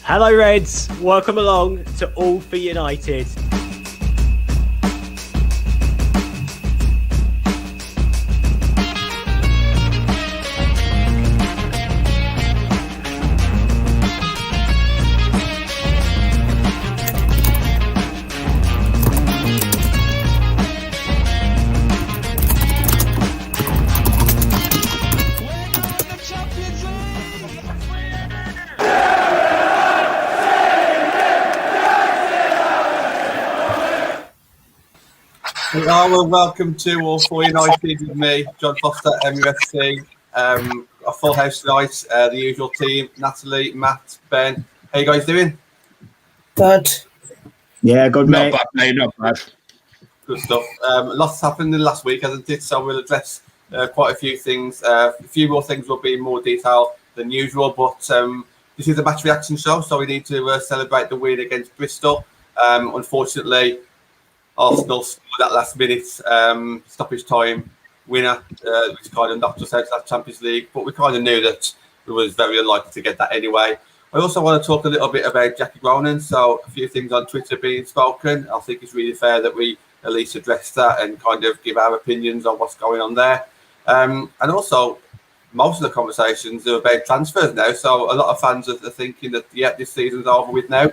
Hello Reds, welcome along to All for United. Hello and welcome to All for United with me, John Foster, MUFC. A full house tonight, the usual team, Natalie, Matt, Ben. How you guys doing? Good. Yeah, good, mate. Not bad, mate, not bad. Good stuff. Lots happened in the last week, hasn't it? So we'll address quite a few things. A few more things will be in more detail than usual, but this is a match reaction show, so we need to celebrate the win against Bristol. Unfortunately, Arsenal scored that last minute stoppage time winner, which kind of knocked us out of that Champions League. But we kind of knew that we was very unlikely to get that anyway. I also want to talk a little bit about Jackie Groenen. So a few things on Twitter being spoken. I think it's really fair that we at least address that and kind of give our opinions on what's going on there. And also, most of the conversations are about transfers now. So a lot of fans are thinking that, yeah, this season's over with now.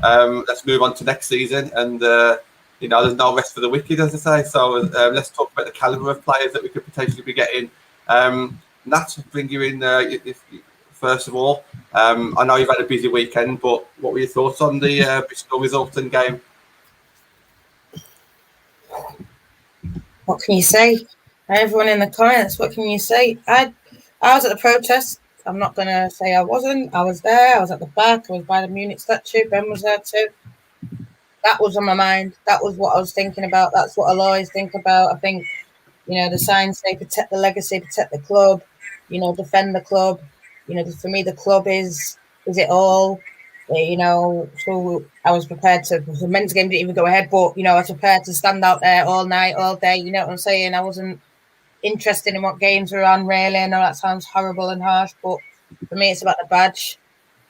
Let's move on to next season. And there's no rest for the wicked, as I say. So let's talk about the calibre of players that we could potentially be getting. Nat, bring you in first of all. I know you've had a busy weekend, but what were your thoughts on the Bristol result and game? What can you say? Everyone in the comments, what can you say? I was at the protest. I'm not going to say I wasn't. I was there. I was at the back. I was by the Munich statue. Ben was there too. That was on my mind. That was what I was thinking about. That's what I'll always think about. I think, the signs say protect the legacy, protect the club, defend the club. For me, the club is it all. So I was prepared to. The men's game didn't even go ahead, but I was prepared to stand out there all night, all day. You know what I'm saying? I wasn't interested in what games were on. Really, I know that sounds horrible and harsh, but for me, it's about the badge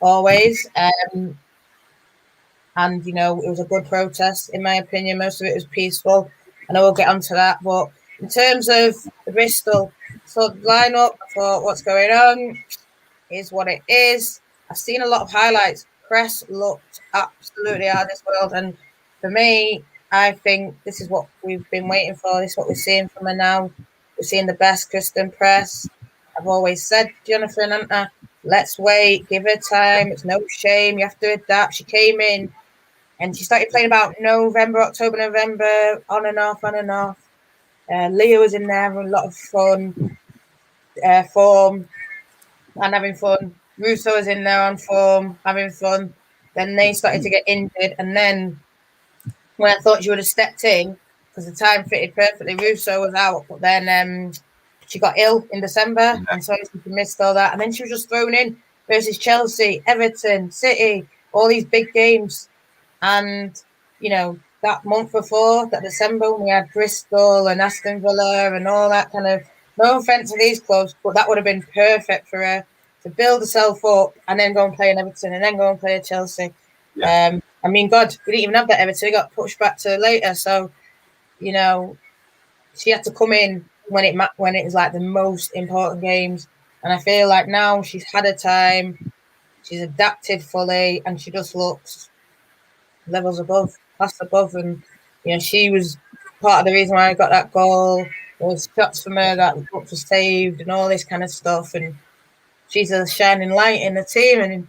always. And, it was a good protest, in my opinion. Most of it was peaceful. And I will get onto that. But in terms of the Bristol, so the lineup, I thought, what's going on is what it is. I've seen a lot of highlights. Press looked absolutely out of this world. And for me, I think this is what we've been waiting for. This is what we're seeing from her now. We're seeing the best Kristen Press. I've always said, Jonathan and Natalie, let's wait, give her time. It's no shame. You have to adapt. She came in. And she started playing about October, November, on and off. Leah was in there having a lot of fun, form, and having fun. Russo was in there on form, having fun. Then they started to get injured. And then when I thought she would have stepped in, because the time fitted perfectly, Russo was out. But then she got ill in December, and so she missed all that. And then she was just thrown in versus Chelsea, Everton, City, all these big games. And, that month before, that December, when we had Bristol and Aston Villa and all that kind of, no offence to these clubs, but that would have been perfect for her to build herself up and then go and play in Everton and then go and play at Chelsea. Yeah. We didn't even have that Everton. It got pushed back to later. So, she had to come in when it was like the most important games. And I feel like now she's had her time, she's adapted fully, and she just looks levels above, class above, and she was part of the reason why I got that goal. There was shots from her that was saved and all this kind of stuff, and she's a shining light in the team. And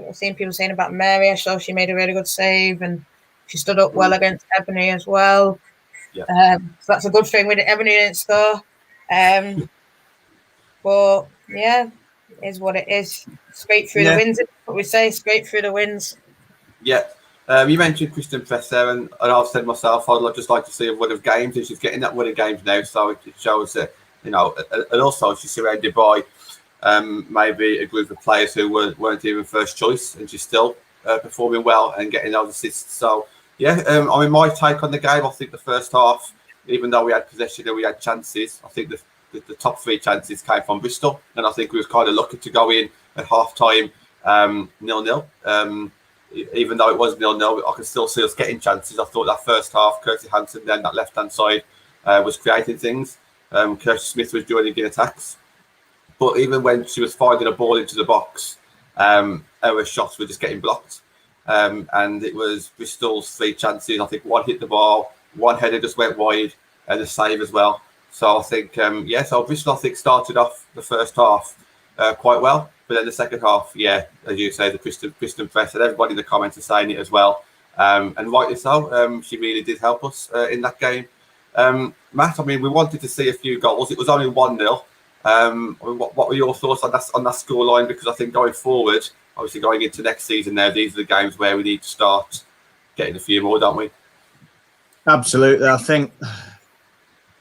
I've seen people saying about Mary, I saw she made a really good save, and she stood up well against Ebony as well. Yeah. So that's a good thing. Ebony didn't score, but yeah, it is what it is. Straight through the wins. What we say, straight through the wins. Yeah. You mentioned Kristen Press there, and I've said myself, I'd just like to see a win of games, and she's getting that win of games now, so it shows that, and also she's surrounded by maybe a group of players who weren't even first choice, and she's still performing well and getting those assists. So, my take on the game, I think the first half, even though we had possession and we had chances, I think the top three chances came from Bristol, and I think we was kind of lucky to go in at half-time 0-0. Even though it was 0-0, I could still see us getting chances. I thought that first half, Kirsty Hansen, then that left-hand side, was creating things. Kirsty Smith was joining in attacks. But even when she was finding a ball into the box, our shots were just getting blocked. And it was Bristol's 3 chances. I think one hit the ball, one header just went wide, and a save as well. So I think, so Bristol, I think, started off the first half quite well. But then the second half, as you say, the Kristen press, and everybody in the comments are saying it as well. And rightly so. She really did help us in that game. Matt, I mean, we wanted to see a few goals. It was only 1-0. What were your thoughts on that scoreline? Because I think going forward, obviously going into next season now, these are the games where we need to start getting a few more, don't we? Absolutely. I think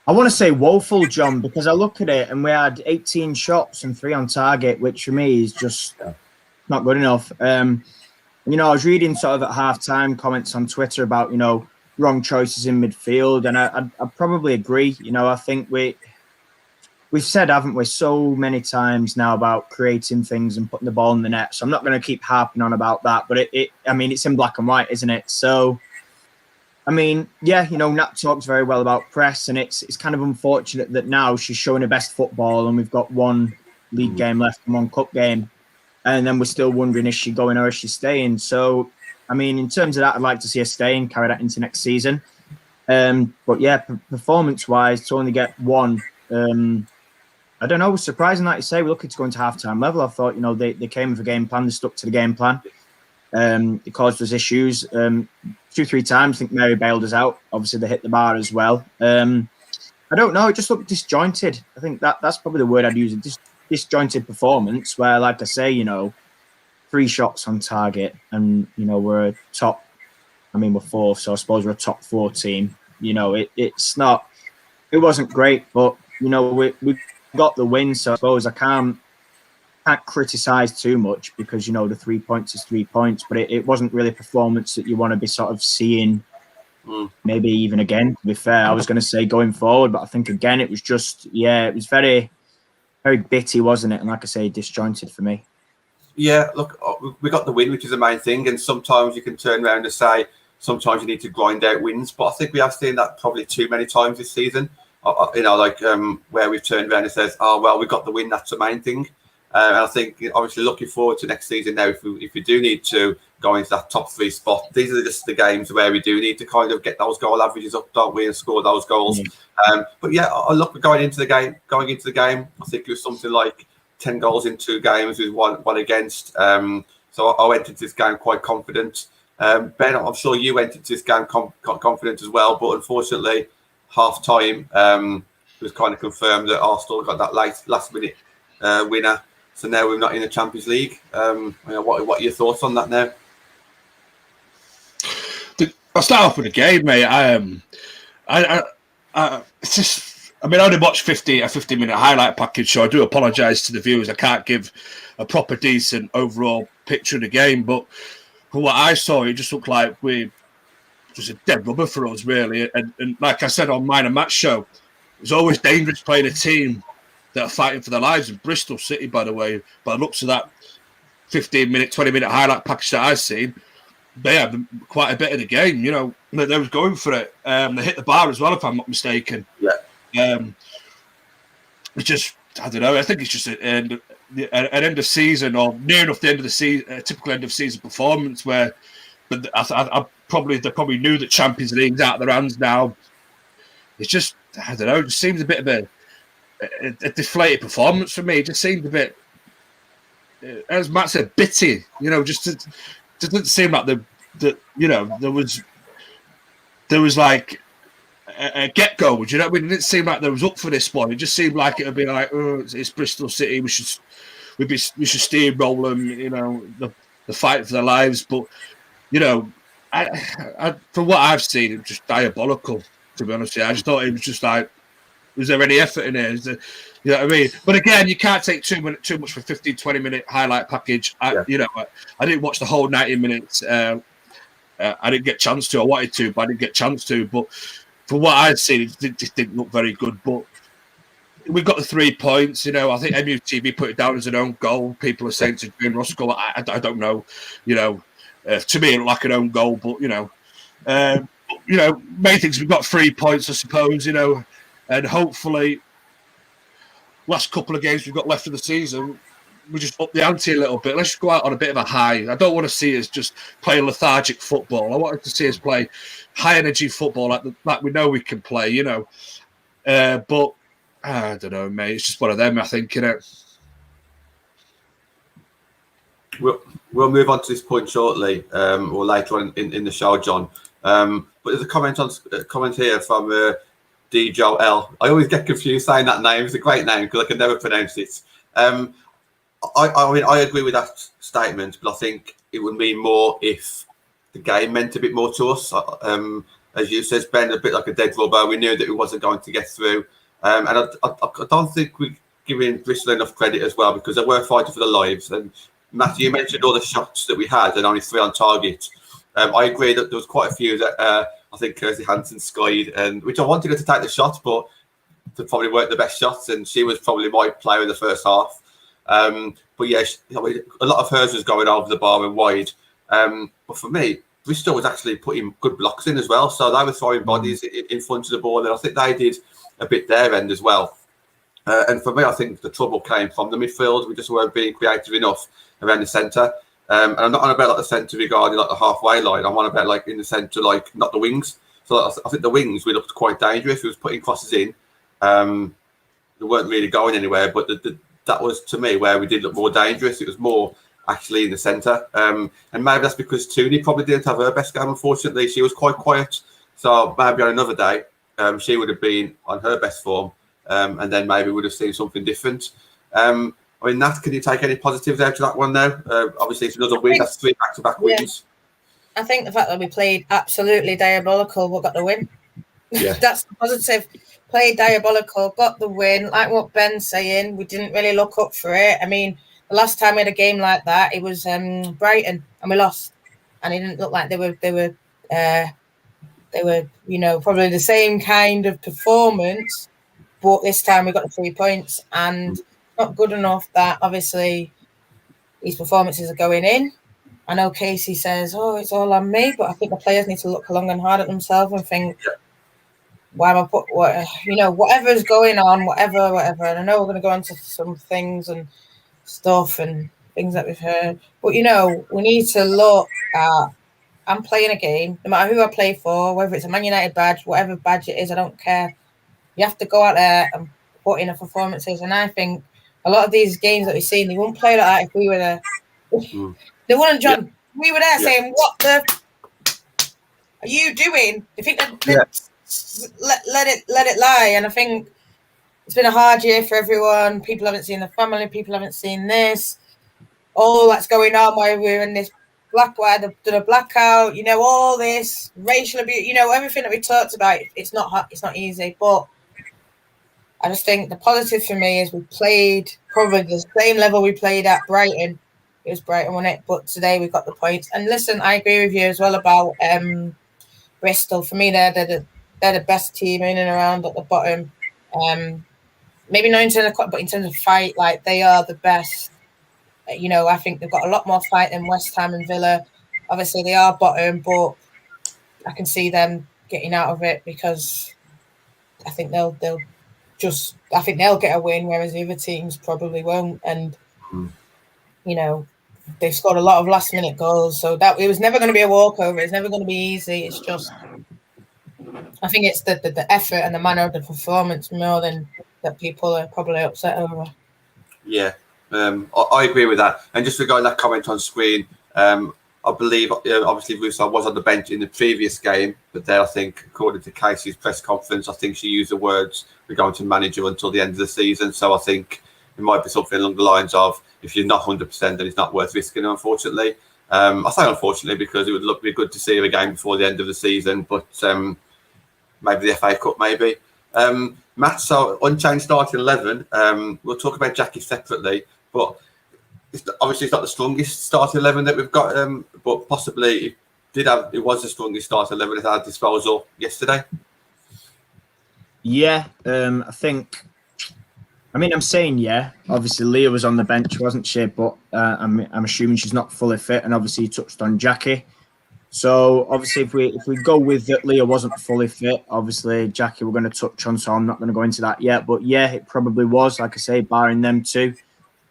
I want to say woeful, John, because I look at it and we had 18 shots and 3 on target, which for me is just not good enough. I was reading sort of at half-time comments on Twitter about, wrong choices in midfield, and I probably agree. I think we've said, haven't we, so many times now about creating things and putting the ball in the net. So I'm not going to keep harping on about that, but it's in black and white, isn't it? So, Nat talks very well about press, and it's kind of unfortunate that now she's showing her best football and we've got 1 league game left and 1 cup game. And then we're still wondering, is she going or is she staying? So, in terms of that, I'd like to see her stay and carry that into next season. But yeah, performance-wise, to only get 1, I don't know, it was surprising, like you say, we're looking to go into half-time level. I thought, they came with a game plan, they stuck to the game plan. It caused us issues. 2-3 times, I think Mary bailed us out. Obviously, they hit the bar as well. I don't know, it just looked disjointed. I think that's probably the word I'd use, disjointed performance, where, like I say, 3 shots on target, and, we're a top, we're 4th, so I suppose we're a top 4 team. It's not, it wasn't great, but, we got the win, so I suppose I can't criticise too much because, the 3 points is 3 points, but it wasn't really a performance that you want to be sort of seeing maybe even again, to be fair. I was going to say going forward, but I think again it was just, it was very, very bitty, wasn't it? And like I say, disjointed for me. Yeah, look, we got the win, which is the main thing, and sometimes you can turn around and say sometimes you need to grind out wins, but I think we have seen that probably too many times this season. Where we've turned around and says, "Oh well, we got the win. That's the main thing." And I think, obviously, looking forward to next season now, if we do need to go into that top 3 spot, these are just the games where we do need to kind of get those goal averages up, don't we, and score those goals. But yeah, I look, going into the game, I think it was something like 10 goals in 2 games with one against. So I went into this game quite confident. Ben, I'm sure you went into this game confident as well, but unfortunately, half time it was kind of confirmed that Arsenal got that last minute winner. So now we're not in the Champions League. What are your thoughts on that now? I'll start off with the game, mate. It's just, I only watched a 50-minute highlight package, so I do apologise to the viewers. I can't give a proper, decent overall picture of the game, but from what I saw, it just looked like it was a dead rubber for us, really. And like I said on mine and Matt's show, it's always dangerous playing a team that are fighting for their lives. And Bristol City, by the way, by the looks of that 15-minute, 20-minute highlight package that I've seen, they had quite a bit of the game. They was going for it. They hit the bar as well, if I'm not mistaken. Yeah. It's just, I don't know. I think it's just an end of season, or near enough the end of the season, a typical end of season performance where, but they probably knew that Champions League's out of their hands now. It's just, I don't know. It just seems a bit of a deflated performance for me. It just seemed a bit, as Matt said, bitty. Just didn't seem like there was like a get-go. Do you know what I mean? It didn't seem like there was up for this one. It just seemed like it would be like, oh, it's Bristol City. We should steamroll them. The fight for their lives. But I from what I've seen, it was just diabolical. To be honest with you, I just thought it was just like, was there any effort in it? You know what I mean? But again, you can't take too much for a 15-20-minute highlight package. I didn't watch the whole 90 minutes. I didn't get a chance to. I wanted to, but I didn't get a chance to. But from what I'd seen, it just didn't look very good. But we got the 3 points. You know, I think MUTV put it down as an own goal. People are saying to Jane Ruskell. I don't know. You know, to me, it looked like an own goal, but you know, main things, we've got 3 points, I suppose. You know, and hopefully, last couple of games we've got left of the season, we just up the ante a little bit. Let's just go out on a bit of a high. I don't want to see us just play lethargic football. I wanted to see us play high energy football like we know we can play, you know. But I don't know, mate. It's just one of them, I think, innit? We'll move on to this point shortly, or later on in the show, John. But there's a comment here from Joel L. I always get confused saying that name. It's a great name because I can never pronounce it. I mean, I agree with that statement, but I think it would mean more if the game meant a bit more to us. As you said, Ben, a bit like a dead rubber. We knew that we wasn't going to get through. And I don't think we're giving Bristol enough credit as well, because they were fighting for their lives. And Matthew, you mentioned all the shots that we had and only 3 on target. I agree that there was quite a few that I think Kirsty Hansen skied, and which I wanted her to take the shots, but they probably weren't the best shots, and she was probably my player in the first half. But yeah, a lot of hers was going over the bar and wide. But for me, Bristol was actually putting good blocks in as well. So they were throwing bodies in front of the ball, and I think they did a bit their end as well. And for me, I think the trouble came from the midfield. We just weren't being creative enough around the centre. And I'm not on about like the centre regarding like the halfway line. I'm on about like in the centre, like not the wings. So I think the wings, we looked quite dangerous. We was putting crosses in. They weren't really going anywhere, but that was, to me, where we did look more dangerous. It was more actually in the centre. And maybe that's because Tooney probably didn't have her best game, unfortunately. She was quite quiet. So maybe on another day, she would have been on her best form. And then maybe we would have seen something different. I mean, Nat, can you take any positives out of that one now? Obviously, it's another win. That's 3 back-to-back wins. I think the fact that we played absolutely diabolical, we got the win. Yeah. That's the positive. Played diabolical, got the win. Like what Ben's saying, we didn't really look up for it. I mean, the last time we had a game like that, it was Brighton, and we lost. And it didn't look like they were, you know, probably the same kind of performance. But this time we got the 3 points, and not good enough that obviously these performances are going in. I know Casey says, "Oh, it's all on me," but I think the players need to look long and hard at themselves and think, "Why am I whatever's going on, whatever." And I know we're going to go into some things and stuff and things that we've heard, but you know, we need to look at. I'm playing a game, no matter who I play for, whether it's a Man United badge, whatever badge it is, I don't care. You have to go out there and put in a performances, and I think a lot of these games that we've seen, they wouldn't play like that if we were there. They wouldn't, John. Yeah. We were there saying, "What the are you doing?" You think that let it lie. And I think it's been a hard year for everyone. People haven't seen the family. People haven't seen this. All that's going on while we're in this the blackout. You know, all this racial abuse. You know, everything that we talked about. It's not easy, but I just think the positive for me is we played probably the same level we played at Brighton. It was Brighton, wasn't it? But today we got the points. And listen, I agree with you as well about Bristol. For me, they're the best team in and around at the bottom. Maybe not in terms of, but in terms of fight, like they are the best. You know, I think they've got a lot more fight than West Ham and Villa. Obviously, they are bottom, but I can see them getting out of it because I think they'll get a win, whereas the other teams probably won't. And you know, they've scored a lot of last-minute goals, so that it was never going to be a walkover. It's never going to be easy. It's just, I think it's the effort and the manner of the performance more than that people are probably upset over. Yeah, I agree with that. And just regarding that comment on screen, I believe obviously Russo was on the bench in the previous game, but then I think, according to Casey's press conference, I think she used the words, "We're going to manage you until the end of the season." So I think it might be something along the lines of, if you're not 100%, then it's not worth risking, unfortunately. I say unfortunately because it would be good to see her again before the end of the season, but maybe the FA Cup, maybe. Matt, so unchanged starting 11. We'll talk about Jackie separately, but obviously it's not the strongest starting 11 that we've got, but possibly it was the strongest starting 11 at our disposal yesterday. Yeah, I think I mean, I'm saying yeah. Obviously, Leah was on the bench, wasn't she? But I'm assuming she's not fully fit. And obviously, you touched on Jackie. So obviously, if we go with that, Leah wasn't fully fit. Obviously, Jackie, we're going to touch on. So I'm not going to go into that yet. But yeah, it probably was. Like I say, barring them two,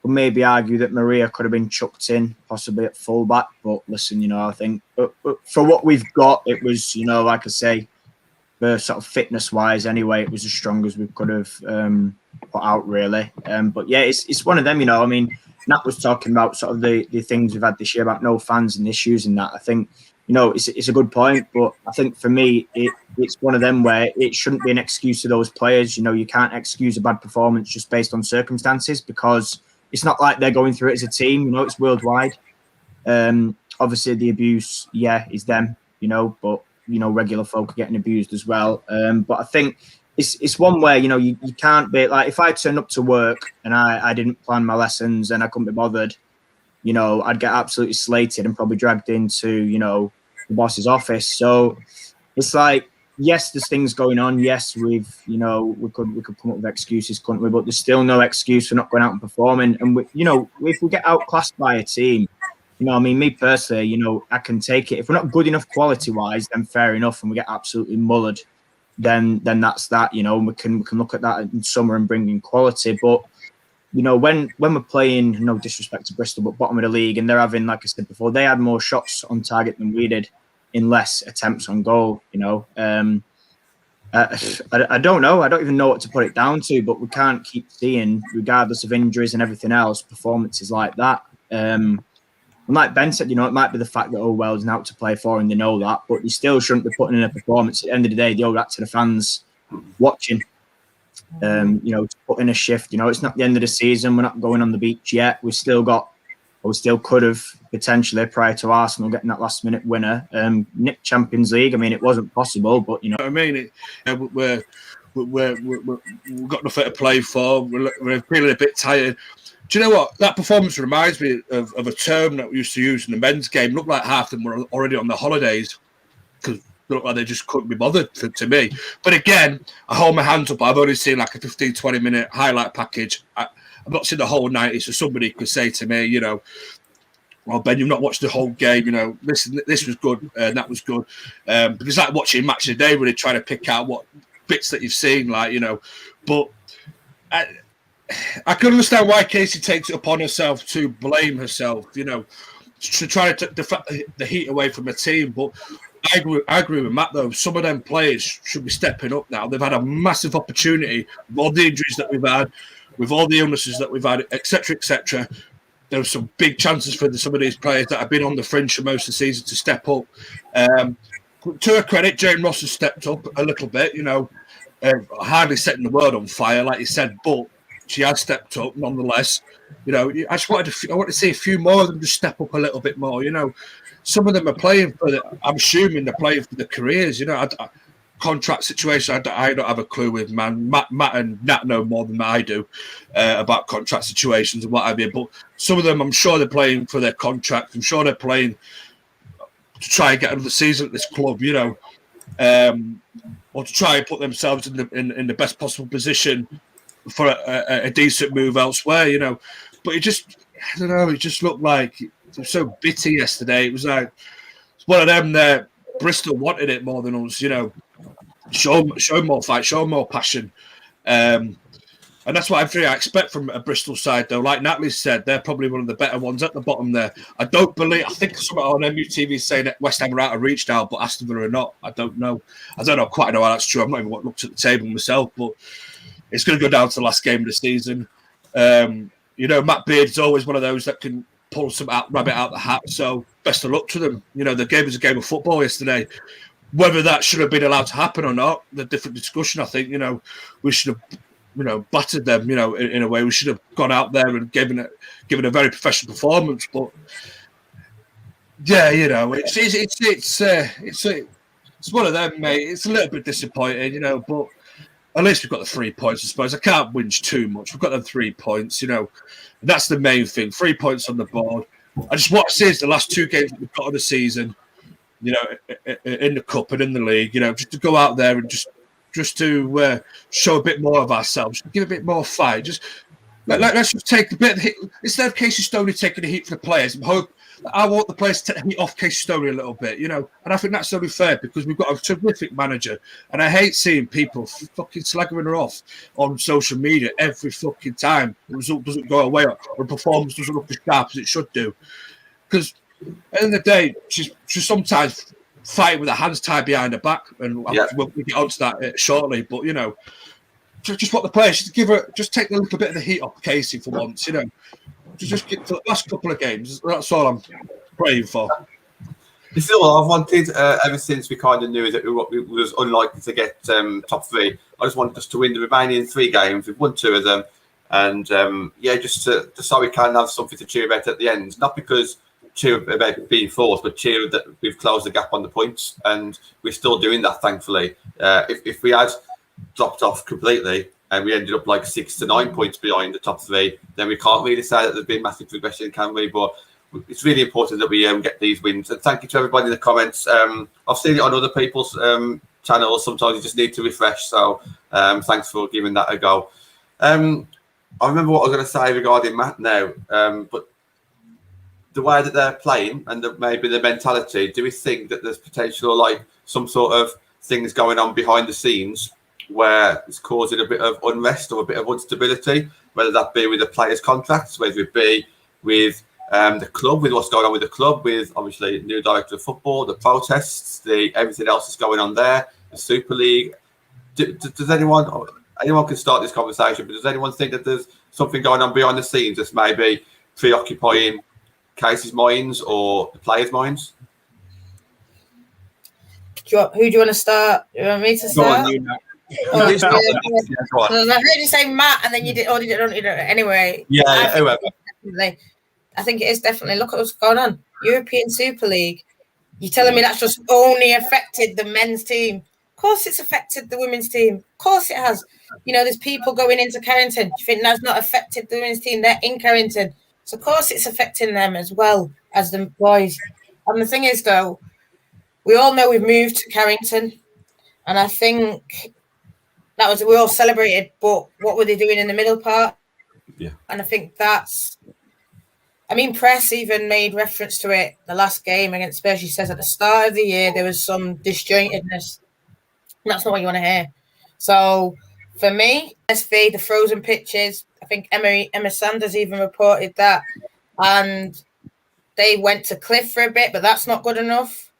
we'll maybe argue that Maria could have been chucked in, possibly at fullback. But listen, I think for what we've got, it was, like I say, for sort of fitness wise, anyway, it was as strong as we could have put out, really. But yeah, it's one of them. I mean, Nat was talking about sort of the things we've had this year about no fans and issues and that. I think it's a good point, but I think for me, it's one of them where it shouldn't be an excuse to those players. You can't excuse a bad performance just based on circumstances, because it's not like they're going through it as a team. It's worldwide. Obviously, the abuse, is them. But regular folk are getting abused as well. But I think it's one where, you can't be like, if I turned up to work and I didn't plan my lessons and I couldn't be bothered, I'd get absolutely slated and probably dragged into, the boss's office. So it's like, yes, there's things going on. Yes, we could come up with excuses, couldn't we? But there's still no excuse for not going out and performing. And if we get outclassed by a team, me personally, I can take it. If we're not good enough quality-wise, then fair enough, and we get absolutely mullered, then that's that. We can look at that in summer and bring in quality. But when we're playing, no disrespect to Bristol, but bottom of the league, and they're having, like I said before, they had more shots on target than we did in less attempts on goal. I don't know. I don't even know what to put it down to. But we can't keep seeing, regardless of injuries and everything else, performances like that. And like Ben said, it might be the fact that Wales now to play for and they know that, but you still shouldn't be putting in a performance. At the end of the day, they owe that to the fans watching. To put in a shift. It's not the end of the season. We're not going on the beach yet. We still could have potentially, prior to Arsenal getting that last minute winner, nick Champions League. I mean, it wasn't possible, but what I mean, we've got nothing to play for. We're feeling a bit tired. Do you know what? That performance reminds me of a term that we used to use in the men's game. Looked like half of them were already on their holidays because looked like they just couldn't be bothered to me. But again, I hold my hands up. I've only seen like a 15, 20-minute highlight package. I've not seen the whole 90, so somebody could say to me, well, Ben, you've not watched the whole game. Listen, this was good and that was good. But it's like watching Match of the Day, really trying to pick out what bits that you've seen, But I can understand why Casey takes it upon herself to blame herself, to try to deflect the heat away from the team. But I agree with Matt, though. Some of them players should be stepping up now. They've had a massive opportunity with all the injuries that we've had, with all the illnesses that we've had, etc., etc. There were some big chances for some of these players that have been on the fringe for most of the season to step up. To her credit, Jane Ross has stepped up a little bit, hardly setting the world on fire, like you said, but she has stepped up nonetheless. I just wanted to see a few more of them just step up a little bit more. Some of them are playing I'm assuming they're playing for the careers. Contract situation, I don't have a clue with, man. Matt and Nat know more than I do about contract situations and what have you. But some of them, I'm sure they're playing for their contract. I'm sure they're playing to try and get another season at this club, or to try and put themselves in the best possible position for a decent move elsewhere, But it just looked like it was so bitter yesterday. It was like it's one of them that Bristol wanted it more than us, Show more fight, show more passion. And that's what I expect from a Bristol side, though. Like Natalie said, they're probably one of the better ones at the bottom there. I think someone on MUTV is saying that West Ham are out of reach now, but Aston Villa are not. I don't know quite know how that's true. I've not even looked at the table myself, but it's going to go down to the last game of the season. Matt Beard's always one of those that can pull some rabbit out the hat. So best of luck to them. The game was a game of football yesterday. Whether that should have been allowed to happen or not, the different discussion. I think we should have battered them. In a way, we should have gone out there and given a very professional performance. But yeah, it's one of them, mate. It's a little bit disappointing, but. At least we've got the 3 points, I suppose. I can't whinge too much. We've got them 3 points, That's the main thing. 3 points on the board. I just want to see the last 2 games that we've got of the season, in the cup and in the league, just to go out there and just just to show a bit more of ourselves, give a bit more fight. Let's just take a bit of the hit. Instead of Casey Stoney taking the heat for the players, I want the players to take the heat off Casey Stoney a little bit, you know. And I think that's only fair because we've got a terrific manager. And I hate seeing people fucking slaggering her off on social media every fucking time. The result doesn't go away or the performance doesn't look as sharp as it should do. Because at the end of the day, she's sometimes fighting with her hands tied behind her back. And we'll get onto that shortly. But, you know, just want the players just take a little bit of the heat off Casey for once, you know. Just get for the last couple of games. That's all I'm praying for. This is all I've wanted ever since we kind of knew that we was unlikely to get top 3. I just wanted us to win the remaining 3 games. We've won 2 of them, and just so we can have something to cheer about at the end. Not because cheer about being fourth, but cheer that we've closed the gap on the points, and we're still doing that. Thankfully, if we had dropped off completely and we ended up like 6 to 9 points behind the top 3, then we can't really say that there's been massive progression, can we? But it's really important that we get these wins. And thank you to everybody in the comments. I've seen it on other people's channels. Sometimes you just need to refresh. So thanks for giving that a go. I remember what I was going to say regarding Matt now, but the way that they're playing and maybe the mentality, do we think that there's potential, like some sort of things going on behind the scenes where it's causing a bit of unrest or a bit of instability, whether that be with the players' contracts, whether it be with the club, with what's going on with the club, with obviously new director of football, the protests, everything else that's going on there, the Super League. Does anyone can start this conversation, but does anyone think that there's something going on behind the scenes that's maybe preoccupying Casey's minds or the players' minds? Who do you want to start? Do you want me to start? I heard you say Matt, and then you did. Oh, you don't. Anyway. Yeah. Whoever. I think it is definitely. Look at what's going on. European Super League. You're telling me that's just only affected the men's team? Of course, it's affected the women's team. Of course, it has. You know, there's people going into Carrington. Do you think that's not affected the women's team? They're in Carrington, so of course it's affecting them as well as the boys. And the thing is, though, we all know we've moved to Carrington, and I think that was we all celebrated. But what were they doing in the middle part? Yeah, and I think that's. I mean, press even made reference to it the last game against Spurs. She says at the start of the year there was some disjointedness. That's not what you want to hear. So for me, SV, the frozen pitches, I think Emma Sanders even reported that. And they went to Cliff for a bit, but that's not good enough.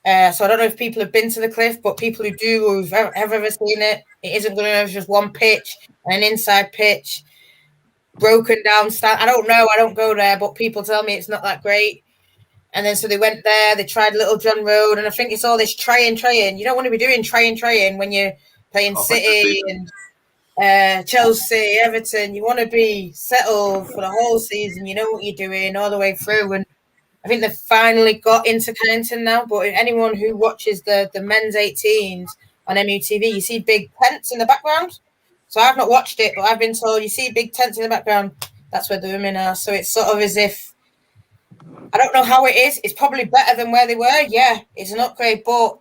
So I don't know if people have been to the Cliff, but people who do, who've ever seen it, it isn't good enough. It's just one pitch, an inside pitch. Broken down stand. I don't know. I don't go there, but people tell me it's not that great. And then so they went there. They tried Little John Road, and I think it's all this trying. You don't want to be doing trying when you're playing City and Chelsea, Everton. You want to be settled for the whole season. You know what you're doing all the way through. And I think they've finally got into Carrington now. But anyone who watches the men's 18s on MUTV, you see big tents in the background. So I've not watched it, but I've been told you see big tents in the background. That's where the women are. So it's sort of as if, I don't know how it is. It's probably better than where they were. Yeah, it's an upgrade, but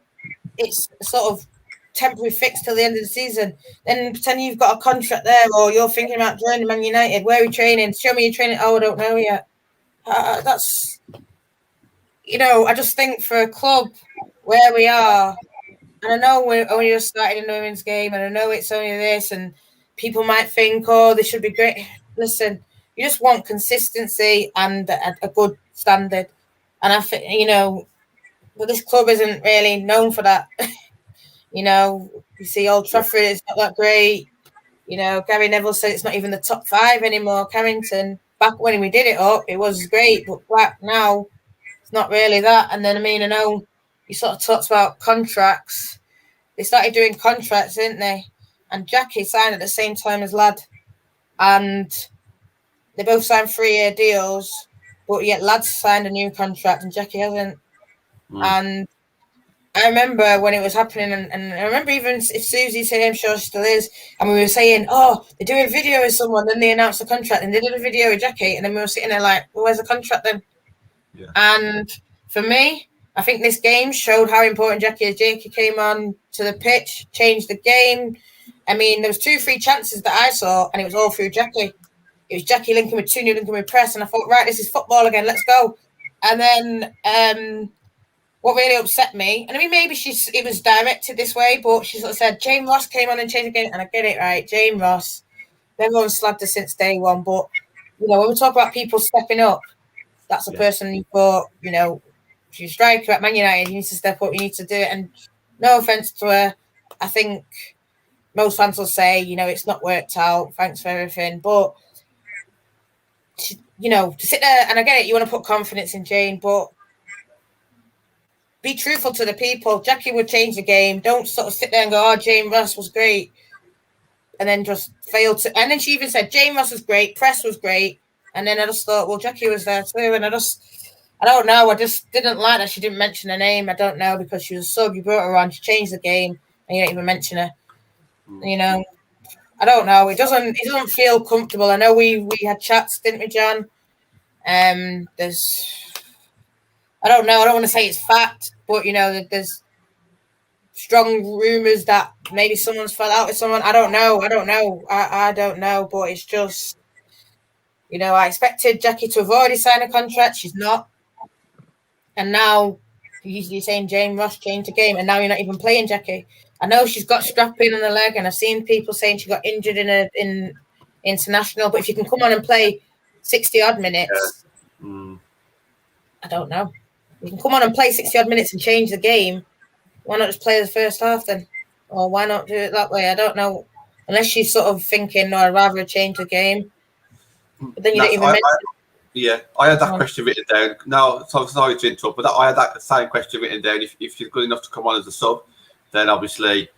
it's a sort of temporary fix till the end of the season. Then pretend you've got a contract there or you're thinking about joining Man United. Where are you training? Show me your training. Oh, I don't know yet. That's, I just think for a club where we are, and I know we're only just starting in the women's game, and I know it's only this, and people might think, oh, this should be great. Listen, you just want consistency and a good standard. And I think, but this club isn't really known for that. You see Old Trafford, it's not that great. Gary Neville said it's not even the top 5 anymore, Carrington. Back when we did it up, it was great, but back now, it's not really that. And then, I know you sort of talked about contracts. They started doing contracts, didn't they? And Jackie signed at the same time as Lad. And they both signed 3-year deals, but yet Lad's signed a new contract and Jackie hasn't. And I remember when it was happening, and I remember even if Susie said, I'm sure she still is, and we were saying, oh, they're doing a video with someone, then they announced the contract, and they did a video with Jackie, and then we were sitting there like, well, where's the contract then? Yeah. And for me, I think this game showed how important Jackie is. Jackie came on to the pitch, changed the game. I mean, there was 2-3 chances that I saw, and it was all through Jackie. It was Jackie linking with 2-0, linking with press, and I thought, right, this is football again, let's go. And then what really upset me, and I mean, maybe it was directed this way, but she sort of said, Jane Ross came on and changed the game, and I get it, right, Jane Ross. Everyone's slagged her since day one, but, when we talk about people stepping up, that's a person you thought, she's a striker at Man United, you need to step up, you need to do it, and no offence to her, I think most fans will say, it's not worked out, thanks for everything, but to sit there, and I get it, you want to put confidence in Jane, but be truthful to the people. Jackie would change the game. Don't sort of sit there and go, Jane Ross was great, and then just fail to. And then she even said, Jane Ross was great, press was great, and then I just thought, well, Jackie was there too, and I don't know, I just didn't like that she didn't mention her name. I don't know, because she was a sub, you brought her on, she changed the game, and you don't even mention her. I don't know. It doesn't feel comfortable. I know we had chats, didn't we, John? I don't know. I don't want to say it's fact, but there's strong rumours that maybe someone's fell out with someone. I don't know. I don't know. But it's just, I expected Jackie to have already signed a contract. She's not. And now you're saying Jane Ross changed the game, and now you're not even playing Jackie. I know she's got strap in on the leg, and I've seen people saying she got injured in international. But if you can come on and play 60-odd minutes, I don't know. You can come on and play 60-odd minutes and change the game. Why not just play the first half then? Or why not do it that way? I don't know. Unless she's sort of thinking, no, I'd rather change the game. But then you don't even mention I had that question written down. No, sorry to interrupt, but I had that same question written down. If she's good enough to come on as a sub, then obviously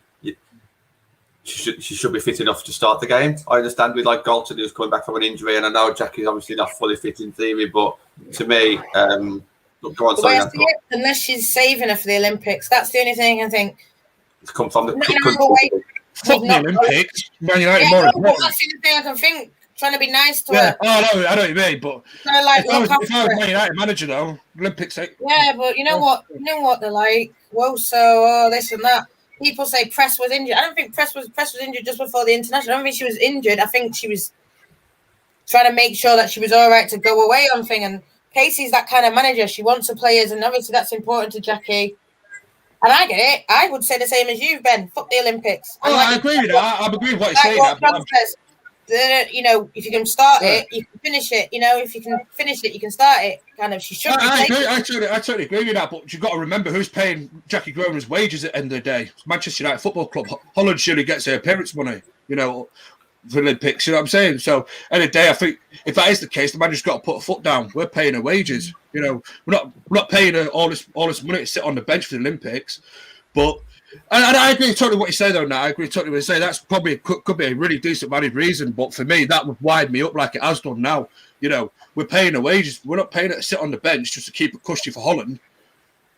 she should be fit enough to start the game. I understand with like Galton, who's coming back from an injury, and I know Jackie's obviously not fully fit in theory, but to me, go on, sorry. Unless she's saving her for the Olympics, that's the only thing I think. It's come from the Olympics. Man United more important. That's the only thing I can think. Trying to be nice to her. her. Oh no, I know what you mean, but if I was Man United manager though, Olympics. Yeah, but you know what they're like. Whoa, so this and that. People say Press was injured. I don't think Press was injured just before the international. I don't think she was injured. I think she was trying to make sure that she was all right to go away on thing. And Casey's that kind of manager. She wants her players, and obviously that's important to Jackie. And I get it. I would say the same as you, Ben. Fuck the Olympics. I agree with that. I agree with what you're saying. If you can start it, you can finish it. If you can finish it, you can start it. Kind of, she should. I agree. I totally agree with that. But you've got to remember who's paying Jackie Groenen's wages at the end of the day. It's Manchester United Football Club. Holland surely gets her appearance money. For the Olympics. You know what I'm saying? So, end of the day, I think if that is the case, the manager's got to put a foot down. We're paying her wages. We're not paying her all this money to sit on the bench for the Olympics. But. And I agree totally what you say, though, now. I agree totally what you say. That's probably could be a really decent valid reason. But for me, that would widen me up like it has done now. We're paying her wages. We're not paying her to sit on the bench just to keep it cushy for Holland.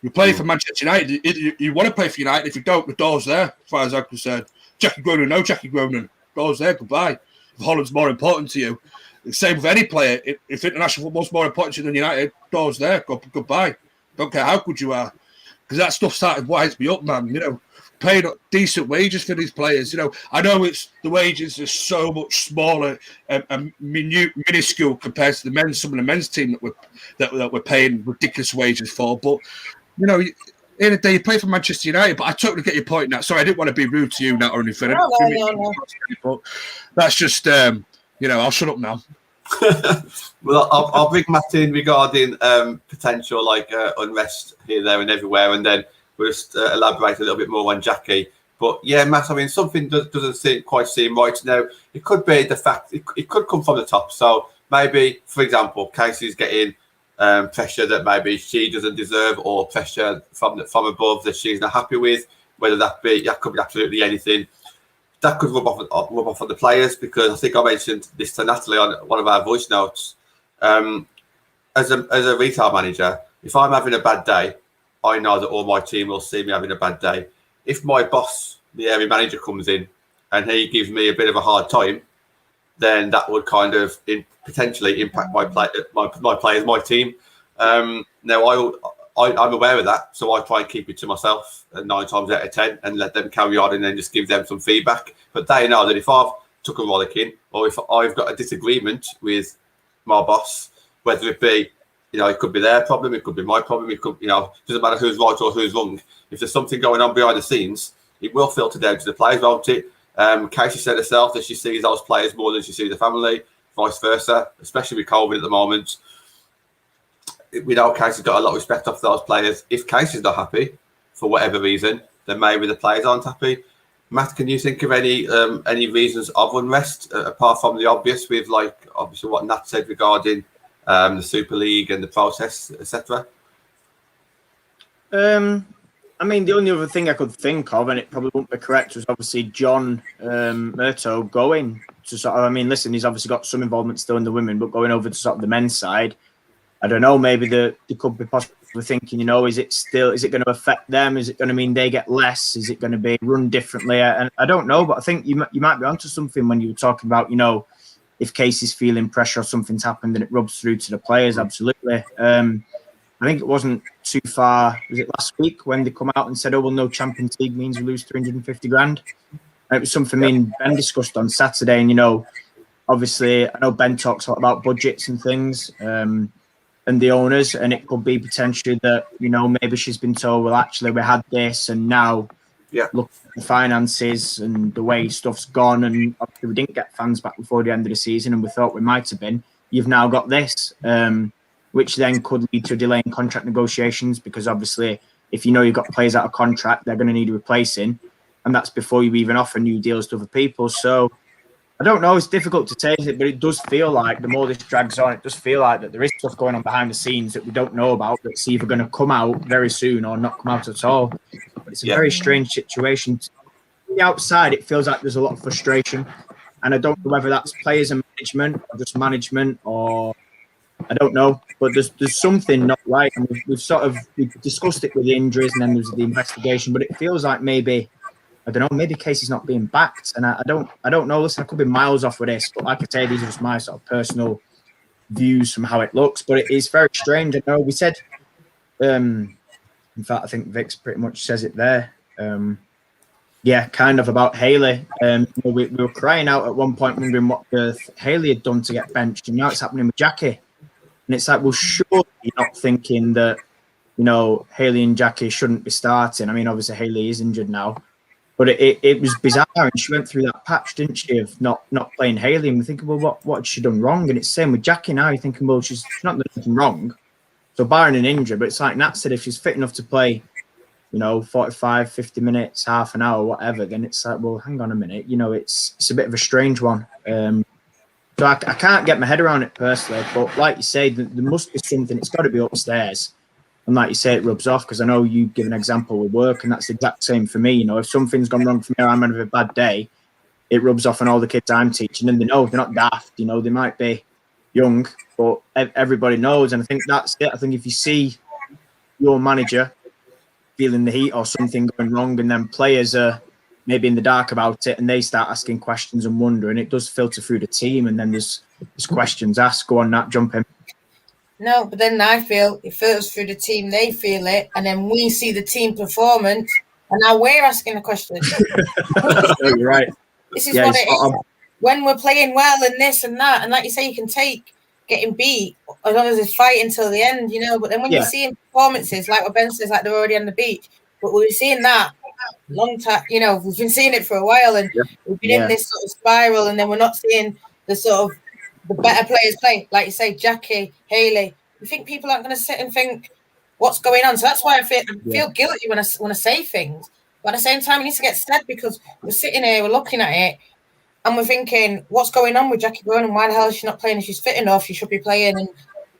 You're playing for Manchester United. You want to play for United. If you don't, the door's there, as far as I'm concerned. Jackie Groenen, no Jackie Groenen. Door's there, goodbye. If Holland's more important to you. Same with any player. If international football's more important to you than United, door's there, goodbye. Don't care how good you are. Because that stuff started winds me up, man. Paying decent wages for these players. I know the wages are so much smaller and minuscule compared to some of the men's team that we're paying ridiculous wages for. But in the day, you play for Manchester United. But I totally get your point now. Sorry, I didn't want to be rude to you, Nat, or anything. No. But that's just I'll shut up now. Well, I'll bring Matt in regarding potential unrest here, there, and everywhere, and then we'll just elaborate a little bit more on Jackie. But yeah, Matt, I mean, something doesn't quite seem right now. It could be the fact it could come from the top. So maybe, for example, Casey's getting pressure that maybe she doesn't deserve, or pressure from above that she's not happy with. Whether that could be absolutely anything. That could rub off on the players, because I think I mentioned this to Natalie on one of our voice notes. As a retail manager, if I'm having a bad day, I know that all my team will see me having a bad day. If my boss, the area manager, comes in and he gives me a bit of a hard time, then that would kind of potentially impact my players, my team. Now, I'm aware of that, so I try and keep it to myself 9 times out of 10 and let them carry on and then just give them some feedback. But they know that if I've took a rollicking or if I've got a disagreement with my boss, whether it be, it could be their problem, it could be my problem, it could, doesn't matter who's right or who's wrong. If there's something going on behind the scenes, it will filter down to the players, won't it? Casey said herself that she sees those players more than she sees the family, vice versa, especially with COVID at the moment. We know Casey's got a lot of respect for those players. If Casey's not happy, for whatever reason, then maybe the players aren't happy. Matt, can you think of any reasons of unrest apart from the obvious, with obviously what Nat said regarding the Super League and the process, etc.? I mean, the only other thing I could think of, and it probably wouldn't be correct, was obviously John Murto going to sort of, I mean, listen, he's obviously got some involvement still in the women, but going over to sort of the men's side, I don't know, maybe they could be possibly thinking, is it going to affect them? Is it going to mean they get less? Is it going to be run differently? And I don't know, but I think you might be onto something when you were talking about, if Casey's feeling pressure or something's happened and it rubs through to the players, absolutely. I think it wasn't too far, was it last week, when they come out and said, oh, well, no Champions League means we lose 350 grand. And it was something me and Ben discussed on Saturday. And, obviously, I know Ben talks a lot about budgets and things and the owners. And it could be potentially that, maybe she's been told, well, actually, we had this. And now, look at the finances and the way stuff's gone. And obviously, we didn't get fans back before the end of the season. And we thought we might have been. You've now got this. Which then could lead to a delay in contract negotiations, because obviously if you've got players out of contract, they're going to need replacing, and that's before you even offer new deals to other people. So I don't know, it's difficult to take it, but it does feel like the more this drags on, it does feel like that there is stuff going on behind the scenes that we don't know about, that's either going to come out very soon or not come out at all. But it's a very strange situation. On the outside, it feels like there's a lot of frustration, and I don't know whether that's players and management or just management, or I don't know, but there's something not right. And we've discussed it with the injuries, and then there's the investigation. But it feels like maybe Casey's not being backed, and I don't know. Listen, I could be miles off with this, but like I say, these are just my sort of personal views from how it looks. But it is very strange. I know we said, in fact, I think Vix pretty much says it there. Kind of about Hayley. We were crying out at one point, wondering what Hayley had done to get benched, and now it's happening with Jackie. And it's like, well, surely you're not thinking that, Hayley and Jackie shouldn't be starting. I mean, obviously Hayley is injured now, but it was bizarre. And she went through that patch, didn't she, of not playing Hayley. And we're thinking, well, what had she done wrong? And it's the same with Jackie now. You're thinking, well, she's not done anything wrong. So barring an injury, but it's like Nat said, if she's fit enough to play, 45, 50 minutes, half an hour, whatever, then it's like, well, hang on a minute. It's a bit of a strange one. So I can't get my head around it personally, but like you say, there must be something. It's got to be upstairs. And like you say, it rubs off, because I know you give an example with work, and that's the exact same for me. If something's gone wrong for me or I'm having a bad day, it rubs off on all the kids I'm teaching, and they know they're not daft. They might be young, but everybody knows. And I think that's it. I think if you see your manager feeling the heat or something going wrong, and then players are maybe in the dark about it, and they start asking questions and wondering, it does filter through the team, and then there's questions asked. Go on, Nat, jump in. No, but then I feel it filters through the team, they feel it, and then we see the team performance, and now we're asking the question. You're right. This is what it is. When we're playing well and this and that, and like you say, you can take getting beat as long as it's fighting until the end, but then when you're seeing performances, like what Ben says, like they're already on the beach, but we're seeing that long time, we've been seeing it for a while, and we've been in this sort of spiral, and then we're not seeing the better players play, like you say, Jackie, Hayley. You think people aren't going to sit and think what's going on? So that's why I feel guilty when I say things, but at the same time, it needs to get said, because we're sitting here, we're looking at it, and we're thinking, what's going on with Jackie Groenen? Why the hell is she not playing? If she's fit enough, she should be playing, and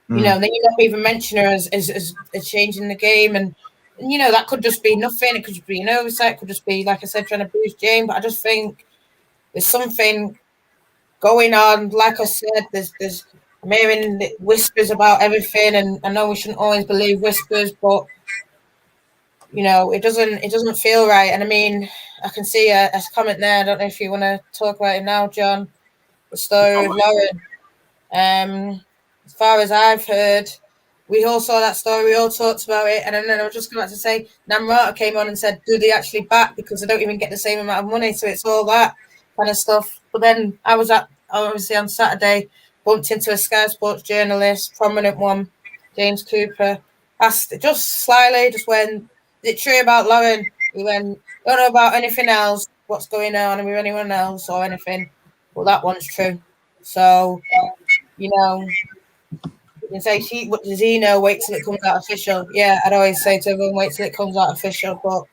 then you don't even mention her as changing the game, and that could just be nothing. It could just be an oversight. It could just be, like I said, trying to boost Jane. But I just think there's something going on. Like I said, there's I'm hearing whispers about everything, and I know we shouldn't always believe whispers, but it doesn't feel right. And I mean, I can see a comment there. I don't know if you want to talk about it now, John. The story of Lauren. As far as I've heard, we all saw that story, we all talked about it, and then I was just about to say, Namrata came on and said, do they actually back, because they don't even get the same amount of money, so it's all that kind of stuff. But then I was obviously on Saturday, bumped into a Sky Sports journalist, prominent one, James Cooper, asked just slyly, just went, is it true about Lauren? He went, don't know about anything else, what's going on with anyone else or anything, but that one's true. So, you know, you can say, what does he know? Wait till it comes out official. Yeah, I'd always say to everyone, wait till it comes out official. But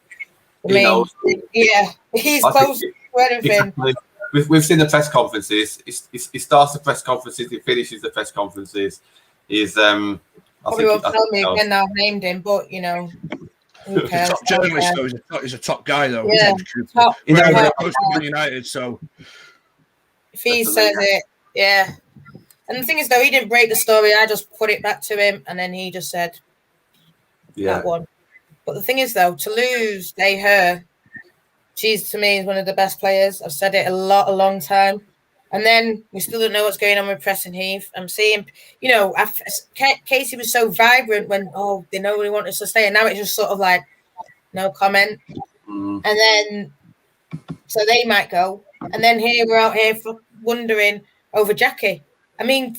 I mean, yeah, he's close to anything. Exactly. We've seen the press conferences. He starts the press conferences. He finishes the press conferences. Probably won't tell me again now I've named him, but you know, who cares? Top journalist though. He's a top guy though. Yeah, top, close to Man United. So if he says it, yeah. And the thing is, though, he didn't break the story. I just put it back to him, and then he just said that one. But the thing is, though, to lose her, she's, to me, is one of the best players. I've said it a long time. And then we still don't know what's going on with Preston Heath. I'm seeing, you know, Casey was so vibrant when, they know we want us to stay. And now it's just sort of like, no comment. And then, so they might go. And then here we're out here wondering over Jackie. I mean,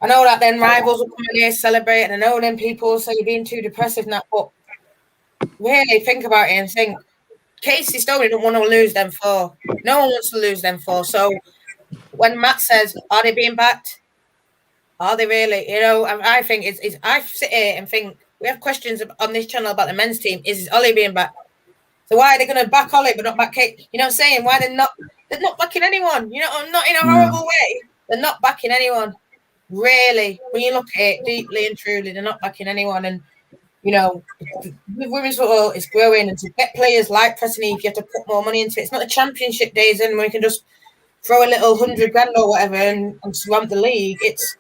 I know that then rivals will come in here celebrate, and I know then people will say you're being too depressive and that, but really think about it and think, Casey Stoney don't want to lose them four. No one wants to lose them four. So when Matt says, are they being backed? Are they really? You know, I think it's I sit here and think, we have questions on this channel about the men's team. Is Ollie being backed? So why are they going to back Ollie but not back Kate? You know what I'm saying? Why they're not backing anyone? You know, not in a horrible way. They're not backing anyone, really. When you look at it deeply and truly, they're not backing anyone. And, you know, with women's football, it's growing. And to get players like Preston Heath, you have to put more money into it. It's not the championship days and we can just throw a little 100 grand or whatever and swamp the league. It's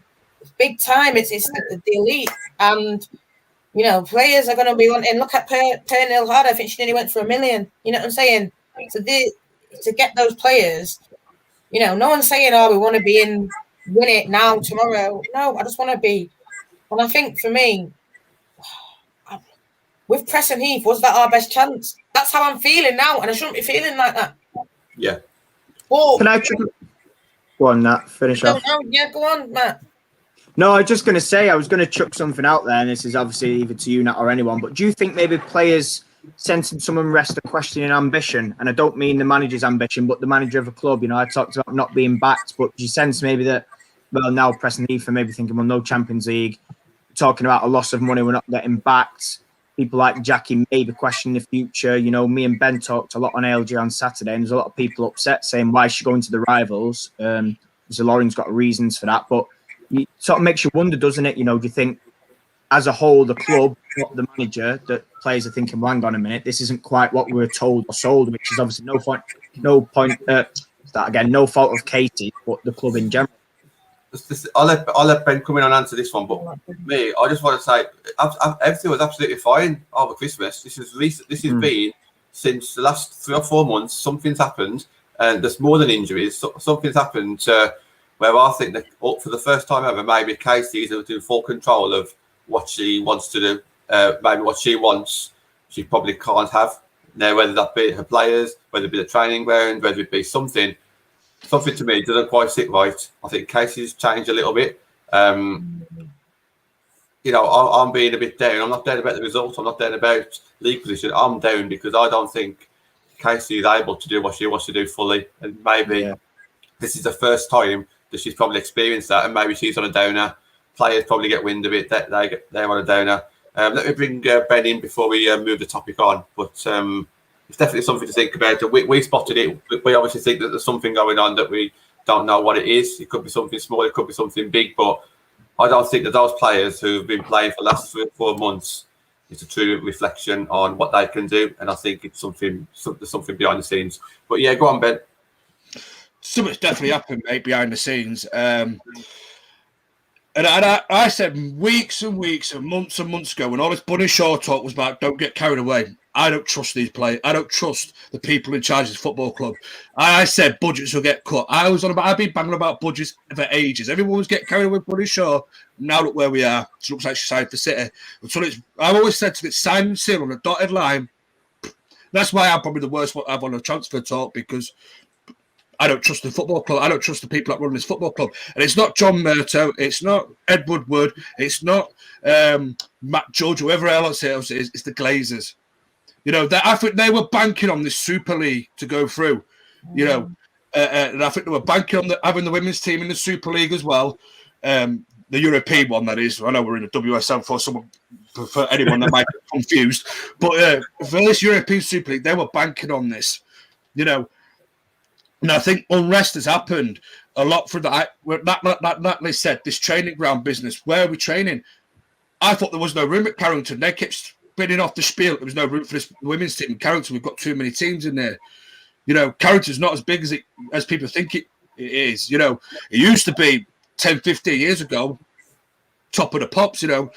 big time. It's the elite. And, you know, players are going to be wanting, look at Pernil Hard. I think she nearly went for $1 million. You know what I'm saying? So to get those players, you know, no one's saying, we want to win it now, tomorrow. No, I just want to be. And I think for me, with Preston Heath, was that our best chance? That's how I'm feeling now, and I shouldn't be feeling like that. Yeah. But, can I go on, Nat? Finish off. No, yeah, go on, Matt. No, I was just going to say, I was going to chuck something out there, and this is obviously either to you, Nat, or anyone, but do you think maybe players sensing some unrest or questioning ambition, and I don't mean the manager's ambition, but the manager of a club, you know, I talked about not being backed, but do you sense maybe that, well, now Preston Heath are maybe thinking, well, no Champions League, talking about a loss of money, we're not getting backed, people like Jackie maybe questioning the future, you know, me and Ben talked a lot on ALG on Saturday, and there's a lot of people upset saying, why is she going to the rivals? So Lauren's got reasons for that, but it sort of makes you wonder, doesn't it? You know, do you think as a whole, the club, not the manager, that players are thinking, well, hang on a minute, this isn't quite what we were told or sold, which is obviously no fault of Katie, but the club in general. I'll let Ben come in and answer this one, but me, I just want to say everything was absolutely fine over Christmas. This has been since the last 3 or 4 months. Something's happened, and there's more than injuries. Something's happened where I think that for the first time ever, maybe Casey is in full control of what she wants to do. Maybe what she wants, she probably can't have now. Whether that be her players, whether it be the training ground, whether it be something to me doesn't quite sit right. I think Casey's changed a little bit. You know, I'm being a bit down. I'm not down about the results. I'm not down about league position. I'm down because I don't think Casey is able to do what she wants to do fully. And maybe this is the first time that she's probably experienced that. And maybe she's on a downer. Players probably get wind of it. They're on a downer. Let me bring Ben in before we move the topic on. But it's definitely something to think about. We spotted it. We obviously think that there's something going on that we don't know what it is. It could be something small. It could be something big. But I don't think that those players who've been playing for the last 3 or 4 months, it's a true reflection on what they can do. And I think it's something behind the scenes. But yeah, go on, Ben. Something's definitely happened, mate, behind the scenes. And I said weeks and weeks and months ago when all this Bunny Shaw talk was about don't get carried away. I don't trust these players. I don't trust the people in charge of the football club. I said budgets will get cut. I've been banging about budgets for ages. Everyone was getting carried away with Buddy Shaw. Now look where we are. It looks like she signed for City. I've always said to it, sign and seal on a dotted line. That's why I'm probably the worst one I've on a transfer talk, because I don't trust the football club. I don't trust the people that run this football club. And it's not John Murto. It's not Ed Woodward. It's not Matt Judge, whoever else it is. It's the Glazers. You know, I think they were banking on this Super League to go through. You know, and I think they were banking on having the women's team in the Super League as well. The European one, that is. I know we're in the WSL for anyone that might get confused. But for this European Super League, they were banking on this. You know, and I think unrest has happened a lot for that. Natalie said, this training ground business, where are we training? I thought there was no room at Carrington. They kept spinning off the spiel. There was no room for this women's team in Carrington. We've got too many teams in there. You know, Carrington's not as big as people think it is. You know, it used to be 10, 15 years ago, top of the pops, you know.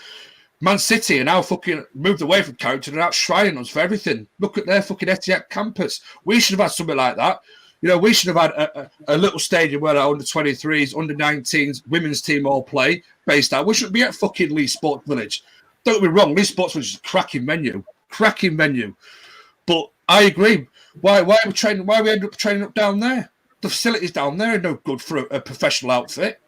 Man City are now fucking moved away from Carrington and outshrining us for everything. Look at their fucking Etihad campus. We should have had something like that. You know, we should have had a little stadium where our under-23s, under-19s, women's team all play based out. We shouldn't be at fucking Lee Sports Village. Don't get me wrong, Lee Sports Village is a cracking venue. But I agree. Why are we training? Why we end up training up down there? The facilities down there are no good for a professional outfit.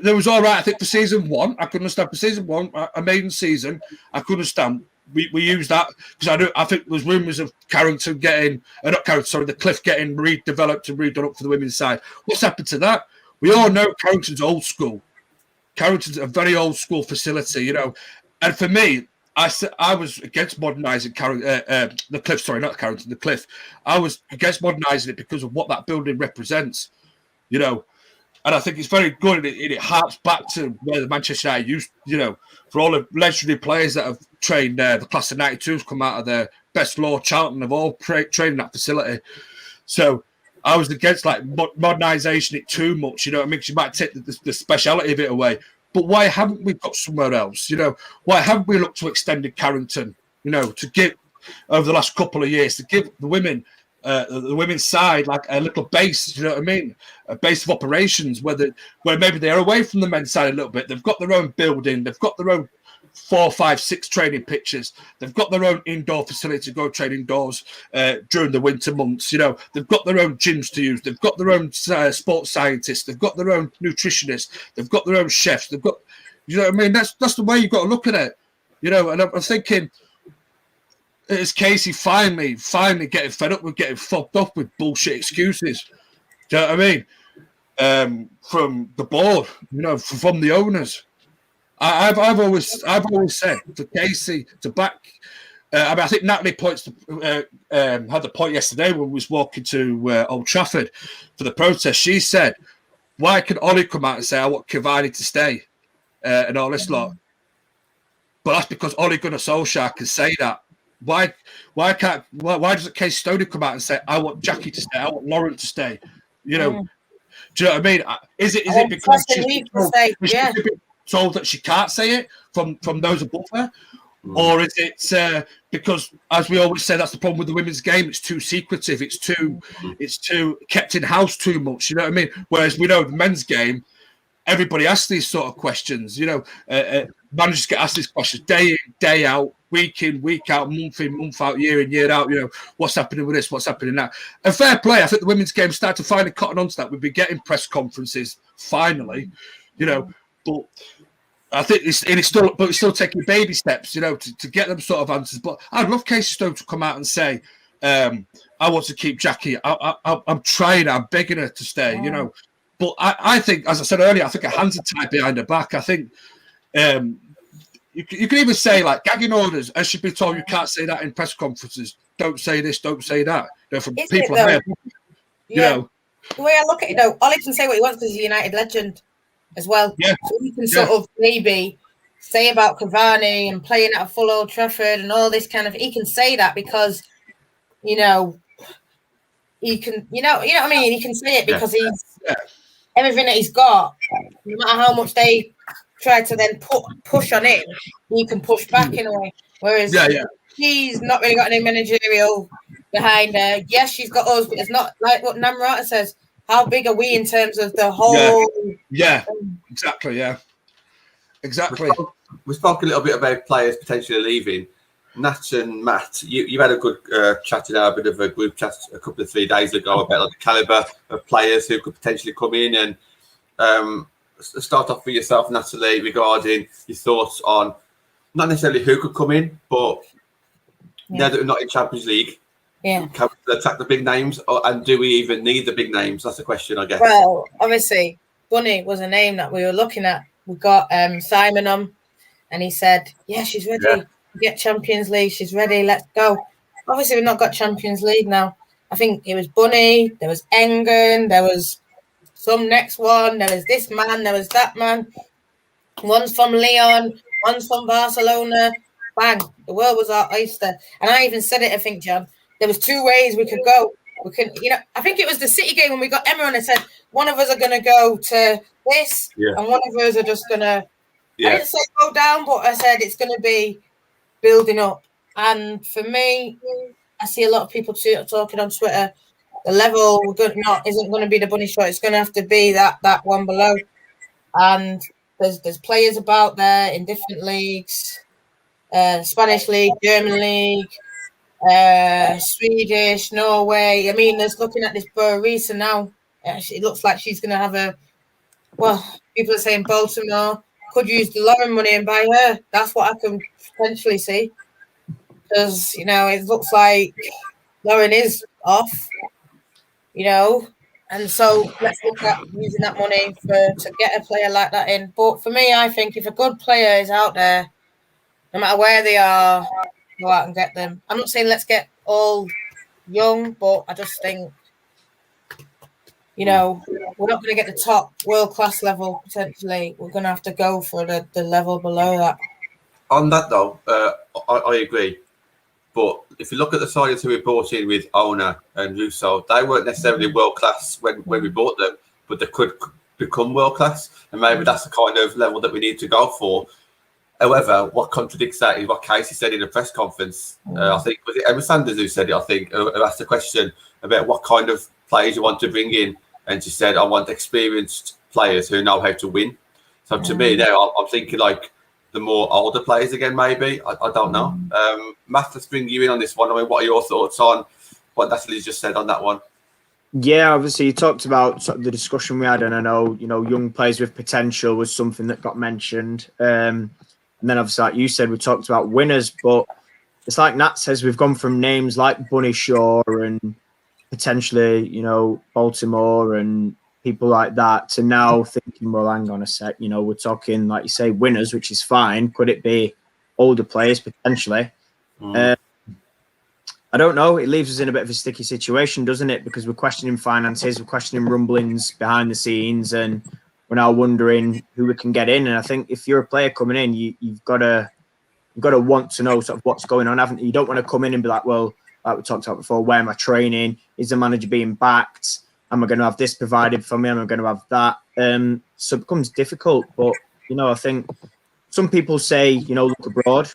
There was all right, I think, for season one. I could understand for season one, a maiden season. I could understand. We used that because I think there was rumours of Carrington getting, the Cliff getting redeveloped and redone up for the women's side. What's happened to that? We all know Carrington's old school. Carrington's a very old school facility, you know. And for me, I was against modernising the Cliff. Sorry, not Carrington, the Cliff. I was against modernising it because of what that building represents, you know. And I think it's very good, and it harks back to where the Manchester United used, you know, for all the legendary players that have trained there. The class of 92s come out of there. Best Law, Charlton have all trained that facility. So I was against like modernisation it too much, you know what I mean? Because you might take the speciality of it away. But why haven't we got somewhere else? You know, why haven't we looked to extended Carrington, you know, to give, over the last couple of years, to give the women's side like a little base, you know what I mean? A base of operations where maybe they're away from the men's side a little bit. They've got their own building. They've got their own 4, 5, 6 training pitches. They've got their own indoor facility to go train indoors during the winter months. You know, they've got their own gyms to use. They've got their own sports scientists. They've got their own nutritionists. They've got their own chefs. They've got, you know what I mean? That's the way you've got to look at it. You know, and I'm thinking, it's Casey finally getting fed up with getting fobbed up with bullshit excuses. Do you know what I mean? From the board, you know, from the owners. I've always said for Casey to back. I think Natalie had the point yesterday when we was walking to Old Trafford for the protest. She said, "Why can Ollie come out and say I want Cavani to stay and all this lot?" But that's because Ole Gunnar Solskjaer can say that. Why doesn't Casey Stoney come out and say I want Jackie to stay, I want Lauren to stay? You know, do you know what I mean? Is it because she's been told that she can't say it from those above her? Or is it because, as we always say, that's the problem with the women's game? It's too secretive. It's too kept in house too much. You know what I mean? Whereas we know the men's game, everybody asks these sort of questions. You know, managers get asked these questions day in, day out, week in, week out, month in, month out, year in, year out. You know, what's happening with this? What's happening that? And fair play. I think the women's game started to finally cotton onto that. We've been getting press conferences finally. You know, but I think it's still taking baby steps, you know, to get them sort of answers. But I'd love Casey Stone to come out and say, I want to keep Jackie. I'm trying, I'm begging her to stay, you know. But I think, as I said earlier, I think her hands are tied behind her back. I think you can even say, like, gagging orders, as she'd be told, you can't say that in press conferences. Don't say this, don't say that. You know, from Isn't people it, here, you know. The way I look at it, though, Ollie can say what he wants because he's a United legend as well. Yeah. So he can sort of maybe say about Cavani and playing at a full Old Trafford and all this kind of. He can say that because, you know, he can, you know what I mean. He can say it because he's everything that he's got. No matter how much they try to then push on it, he can push back in a way. Whereas, she's not really got any managerial behind her. Yes, she's got us, but it's not like what Namrata says. How big are we in terms of the whole? Yeah, exactly. Yeah, exactly. We spoke a little bit about players potentially leaving. Nat and Matt, you had a good chat in our bit of a group chat a couple of 3 days ago about like the caliber of players who could potentially come in. And start off with yourself, Natalie, regarding your thoughts on not necessarily who could come in, but now that we're not in Champions League, can we attack the big names, and do we even need the big names? That's the question, I guess. Well, obviously, Bunny was a name that we were looking at. We got Simon on, and he said, "Yeah, she's ready to get Champions League. She's ready. Let's go." Obviously, we've not got Champions League now. I think it was Bunny, there was Engen, there was some next one, there was this man, there was that man. One's from Leon, one's from Barcelona. Bang, the world was our oyster. And I even said it, I think, John. There was 2 ways we could go. We can, I think it was the City game when we got Emma on. I said one of us are going to go to this, and one of us are just going to. I didn't say go down, but I said it's going to be building up. And for me, I see a lot of people talking on Twitter. The level isn't going to be the bunny shot. It's going to have to be that one below. And there's players about there in different leagues, Spanish league, German league, Swedish, Norway. I mean, there's looking at this Burrisa now. It looks like she's going to have people are saying Baltimore could use the Lauren money and buy her. That's what I can potentially see. Because, it looks like Lauren is off, and so let's look at using that money to get a player like that in. But for me, I think if a good player is out there, no matter where they are, go out and get them. I'm not saying let's get all young, but I just think, we're not going to get the top world-class level, potentially. We're going to have to go for the level below that. On that, though, I agree. But if you look at the signings who we brought in with Ona and Russo, they weren't necessarily world-class when we bought them, but they could become world-class. And maybe that's the kind of level that we need to go for. However, what contradicts that is what Casey said in a press conference. I think, was it Emma Sanders who said it, I think, who asked a question about what kind of players you want to bring in. And she said, I want experienced players who know how to win. So to me, now I'm thinking like the more older players again, maybe. I don't know. Matt, let's bring you in on this one. I mean, what are your thoughts on what Natalie's just said on that one? Yeah, obviously you talked about sort of the discussion we had, and I know, young players with potential was something that got mentioned. And then obviously, like you said, we talked about winners, but it's like Nat says, we've gone from names like Bunny Shaw and potentially, Baltimore and people like that to now thinking, well, hang on a sec, we're talking, like you say, winners, which is fine. Could it be older players potentially? I don't know. It leaves us in a bit of a sticky situation, doesn't it? Because we're questioning finances, we're questioning rumblings behind the scenes, and we're now wondering who we can get in. And I think if you're a player coming in, you've got to want to know sort of what's going on, haven't you? You don't want to come in and be like, well, like we talked about before, where am I training? Is the manager being backed? Am I going to have this provided for me? Am I going to have that? So it becomes difficult. But, I think some people say, look abroad,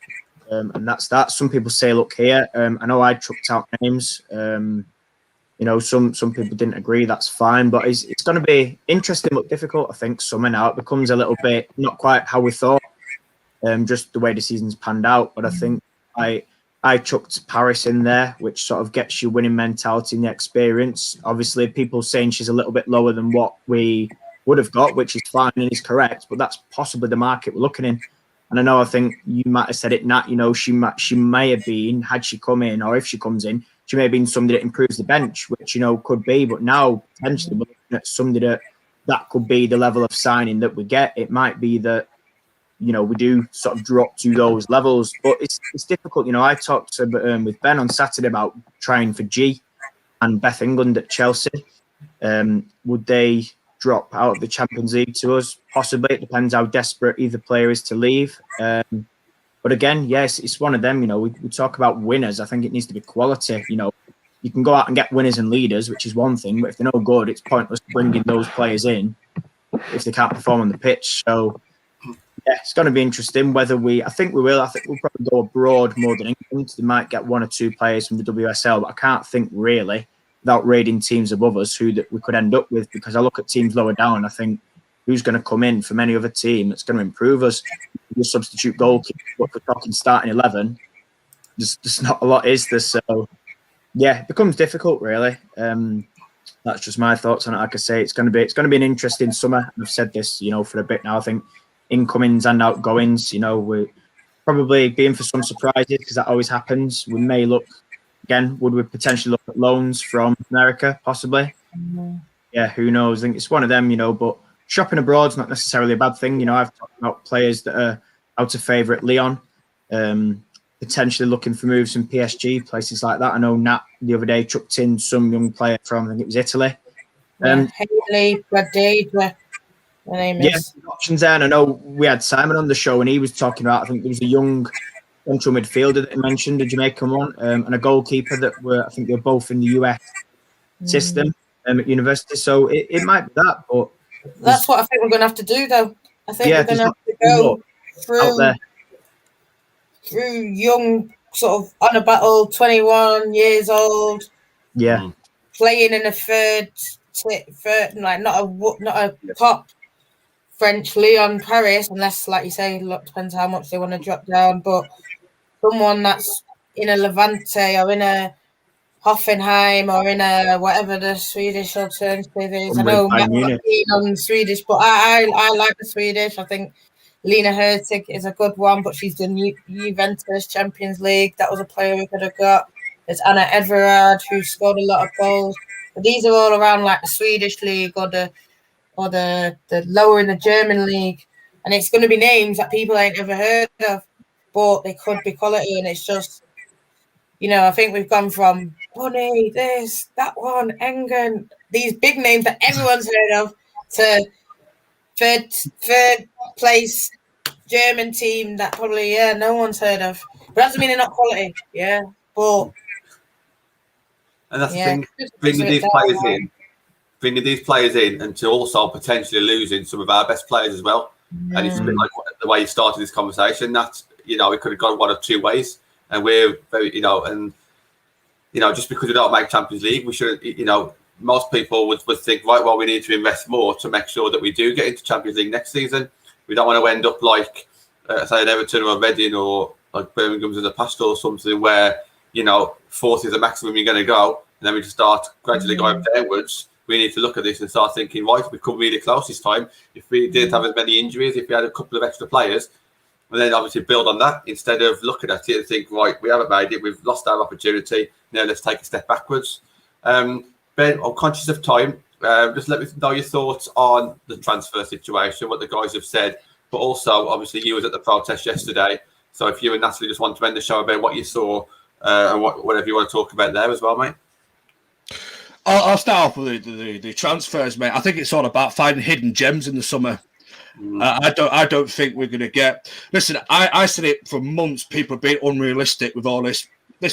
and that's that. Some people say, look here. I know I chucked out names. Some people didn't agree. That's fine. But it's going to be interesting but difficult, I think, summer now. It becomes a little bit not quite how we thought, just the way the season's panned out. But I think I chucked Paris in there, which sort of gets your winning mentality and the experience. Obviously, people saying she's a little bit lower than what we would have got, which is fine and is correct, but that's possibly the market we're looking in. And I think you might have said it, Nat, she may have been, had she come in, or if she comes in, she may have been somebody that improves the bench, which, could be. But now, potentially, we're looking at somebody that could be the level of signing that we get. It might be that, we do sort of drop to those levels, but it's difficult. I talked with Ben on Saturday about trying for G and Beth England at Chelsea. Would they drop out of the Champions League to us? Possibly. It depends how desperate either player is to leave. But again, yes, it's one of them. We talk about winners. I think it needs to be quality. You can go out and get winners and leaders, which is one thing, but if they're no good, it's pointless bringing those players in if they can't perform on the pitch. So, Yeah, it's going to be interesting whether I think we will. I think we'll probably go abroad more than England. They might get 1 or 2 players from the WSL, but I can't think really, without raiding teams above us, who that we could end up with, because I look at teams lower down, I think who's going to come in from any other team that's going to improve us. You substitute goalkeeper, but we're talking starting 11. There's not a lot, is there? So, yeah, it becomes difficult, really. That's just my thoughts on it. Like I say, it's going to be an interesting summer. I've said this, for a bit now. I think incomings and outgoings, we're probably being for some surprises, because that always happens. We may look again. Would we potentially look at loans from America, possibly? Mm-hmm. Yeah, who knows? I think it's one of them, but shopping abroad's not necessarily a bad thing. I've talked about players that are out of favour at Lyon, potentially looking for moves from PSG, places like that. I know Nat the other day chucked in some young player from, I think it was Italy. Haley Bradley. Options there. And I know we had Simon on the show, and he was talking about, I think there was a young central midfielder that he mentioned, a Jamaican one, and a goalkeeper that I think they were both in the US system at university. So it might be that, but that's what I think we're going to have to do, though. I think we're going to have to go through young, sort of on a battle, 21 years old. Yeah, playing in a third, like not a top French Lyon, Paris, unless, like you say, depends how much they want to drop down. But someone that's in a Levante or in a Hoffenheim or in a whatever the Swedish alternative is. I know Matt's not keen on Swedish, but I like the Swedish. I think Lena Hurtig is a good one, but she's done Juventus Champions League. That was a player we could have got. There's Anna Everard, who scored a lot of goals. But these are all around like the Swedish league or the lower in the German league, and it's going to be names that people ain't ever heard of, but they could be quality. And it's just, I think we've gone from Bunny, this, that one, Engen, these big names that everyone's heard of, to third place German team that probably no one's heard of. But that doesn't mean they're not quality, but. And that's the thing, bringing these players in and to also potentially losing some of our best players as well. And it's a bit like the way you started this conversation, that, it could have gone 1 of 2 ways. And we're very, just because we don't make Champions League, we should, most people would think, right, well, we need to invest more to make sure that we do get into Champions League next season. We don't want to end up like, say, an Everton or a Reading or like Birmingham's in the past or something where, 4th is the maximum you're going to go. And then we just start gradually going downwards. We need to look at this and start thinking, right, we could be really close this time. If we didn't have as many injuries, if we had a couple of extra players, and then obviously build on that instead of looking at it and think, right, we haven't made it, we've lost our opportunity, now let's take a step backwards. Ben, I'm conscious of time. Just let me know your thoughts on the transfer situation, what the guys have said, but also, obviously, you was at the protest yesterday. So if you and Natalie just want to end the show about what you saw and whatever you want to talk about there as well, mate. I'll start off with the transfers, mate. I think it's all about finding hidden gems in the summer. I don't think we're going to get. Listen, I said it for months. People have been unrealistic with all this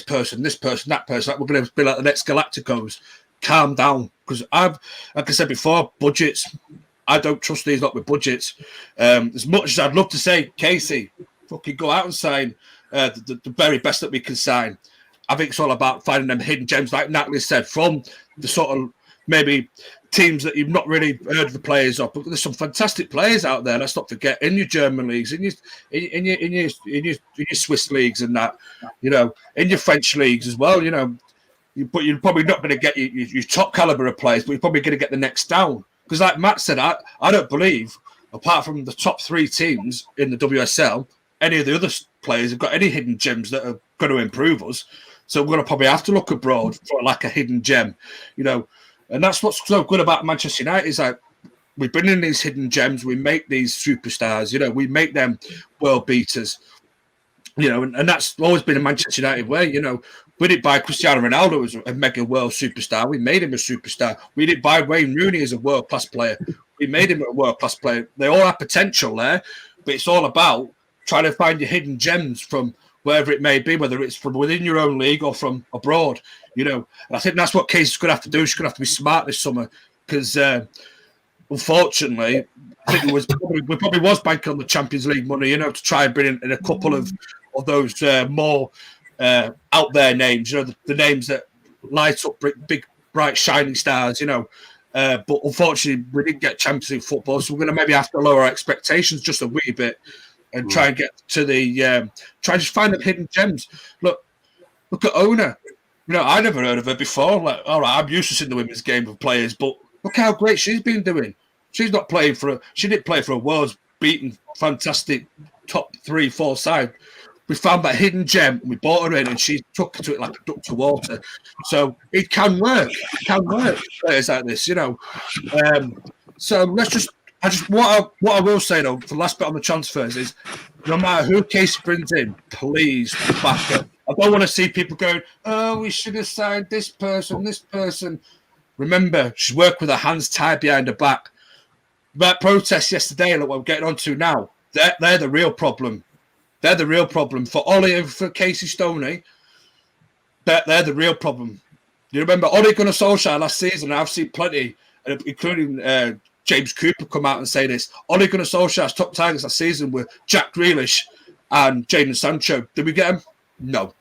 person, that person. Like we're going to be like the next Galacticos. Calm down, because like I said before, budgets. I don't trust these lot with budgets. As much as I'd love to say, Casey, fucking go out and sign the very best that we can sign. I think it's all about finding them hidden gems, like Natalie said, from the sort of maybe teams that you've not really heard of the players of. But there's some fantastic players out there. Let's not forget, in your German leagues, in your Swiss leagues, and that, in your French leagues as well. But you're probably not going to get your top caliber of players, but you're probably going to get the next down. Because, like Matt said, I don't believe, apart from the top 3 teams in the WSL, any of the other players have got any hidden gems that are going to improve us. So we're going to probably have to look abroad for like a hidden gem, and that's what's so good about Manchester United is like we bring in these hidden gems, we make these superstars, we make them world beaters, and that's always been a Manchester United way, We didn't buy Cristiano Ronaldo as a mega world superstar. We made him a superstar. We didn't buy Wayne Rooney as a world-class player. We made him a world-class player. They all have potential there, but it's all about trying to find your hidden gems from wherever it may be, whether it's from within your own league or from abroad, And I think that's what Casey's going to have to do. She's going to have to be smart this summer because unfortunately, I think we probably was banking on the Champions League money, to try and bring in a couple of those more out there names, the names that light up big, bright, shining stars, But unfortunately, we didn't get Champions League football, so we're going to maybe have to lower our expectations just a wee bit and try and get to the try and just find the hidden gems. Look at Ona. I never heard of her before. Like, all right, I'm used to seeing the women's game of players, but look how great she's been doing. She's not playing she didn't play for a world's beaten, fantastic top 3-4 side. We found that hidden gem, we bought her in, and she took to it like a duck to water. So it can work. It can work. Players like this, So let's just. What I will say though, for the last bit on the transfers is, no matter who Casey brings in, please back up. I don't want to see people going, "Oh, we should have signed this person, this person." Remember, she's worked with her hands tied behind her back. That protest yesterday, like what we're getting onto now, they're the real problem. They're the real problem for Ollie and for Casey Stoney. They're the real problem. You remember Ole Gunnar Solskjaer last season? I've seen plenty, including James Cooper, come out and say this. Ole Gunnar Solskjaer's top targets last season were Jack Grealish and Jadon Sancho. Did we get him? No.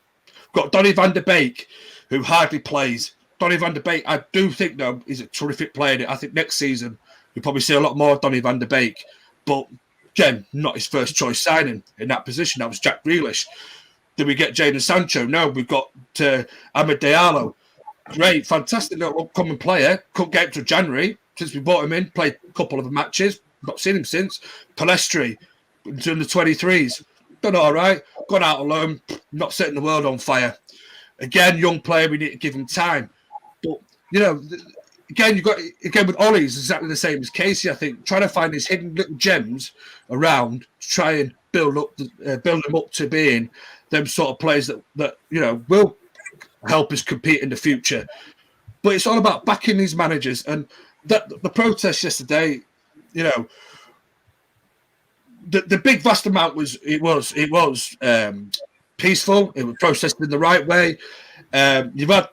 Got Donny van der Beek, who hardly plays. Donny van der Beek, I do think, though, he's a terrific player. I think next season you'll probably see a lot more of Donny van der Beek. But again, not his first choice signing in that position. That was Jack Grealish. Did we get Jadon Sancho? No, we've got Amad Diallo. Great, fantastic little upcoming player. Couldn't get him to January since we bought him in. Played a couple of matches. Not seen him since. Palestri, doing the 23s. Done all right. Gone out alone. Not setting the world on fire. Again, young player. We need to give him time. But, again, with Ollie's exactly the same as Casey, I think. Trying to find these hidden little gems around to try and build them up to being them sort of players that will help us compete in the future. But it's all about backing these managers. And the protest yesterday, the big vast amount was peaceful. It was processed in the right way. You've had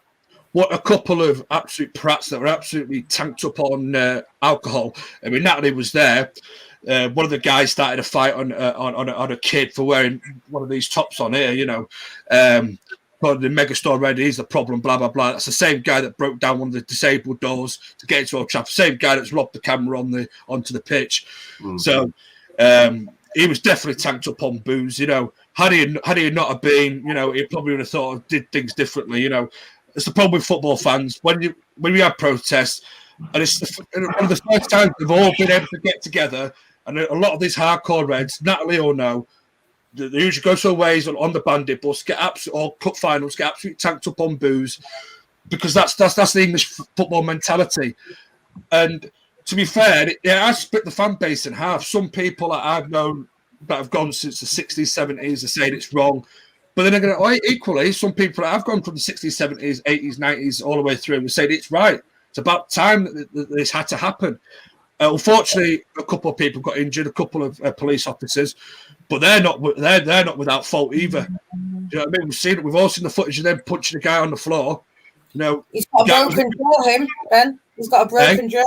a couple of absolute prats that were absolutely tanked up on alcohol. I mean, Natalie was there. One of the guys started a fight on a kid for wearing one of these tops on here, the Megastore Red, he's the problem, blah, blah, blah. That's the same guy that broke down one of the disabled doors to get into Old Trafford. Same guy that's robbed the camera onto the pitch. Mm-hmm. So he was definitely tanked up on booze. Had he not have been, he probably would have thought did things differently. It's the problem with football fans when we have protests, and it's one of the first times they've all been able to get together. And a lot of these hardcore Reds, Natalie or no, they usually go to ways on the bandit bus, or cup finals, get absolutely tanked up on booze, because that's the English football mentality. And to be fair, it has split the fan base in half. Some people that I've known that have gone since the 60s, 70s are saying it's wrong. But then again, equally, some people that have gone from the 60s, 70s, 80s, 90s, all the way through and saying it's right. It's about time that this had to happen. Unfortunately, a couple of people got injured, a couple of police officers, but they're not without fault either. You know what I mean? We've all seen the footage of them punching a guy on the floor. He's got a broken jaw, Ben. He's got a broken jaw.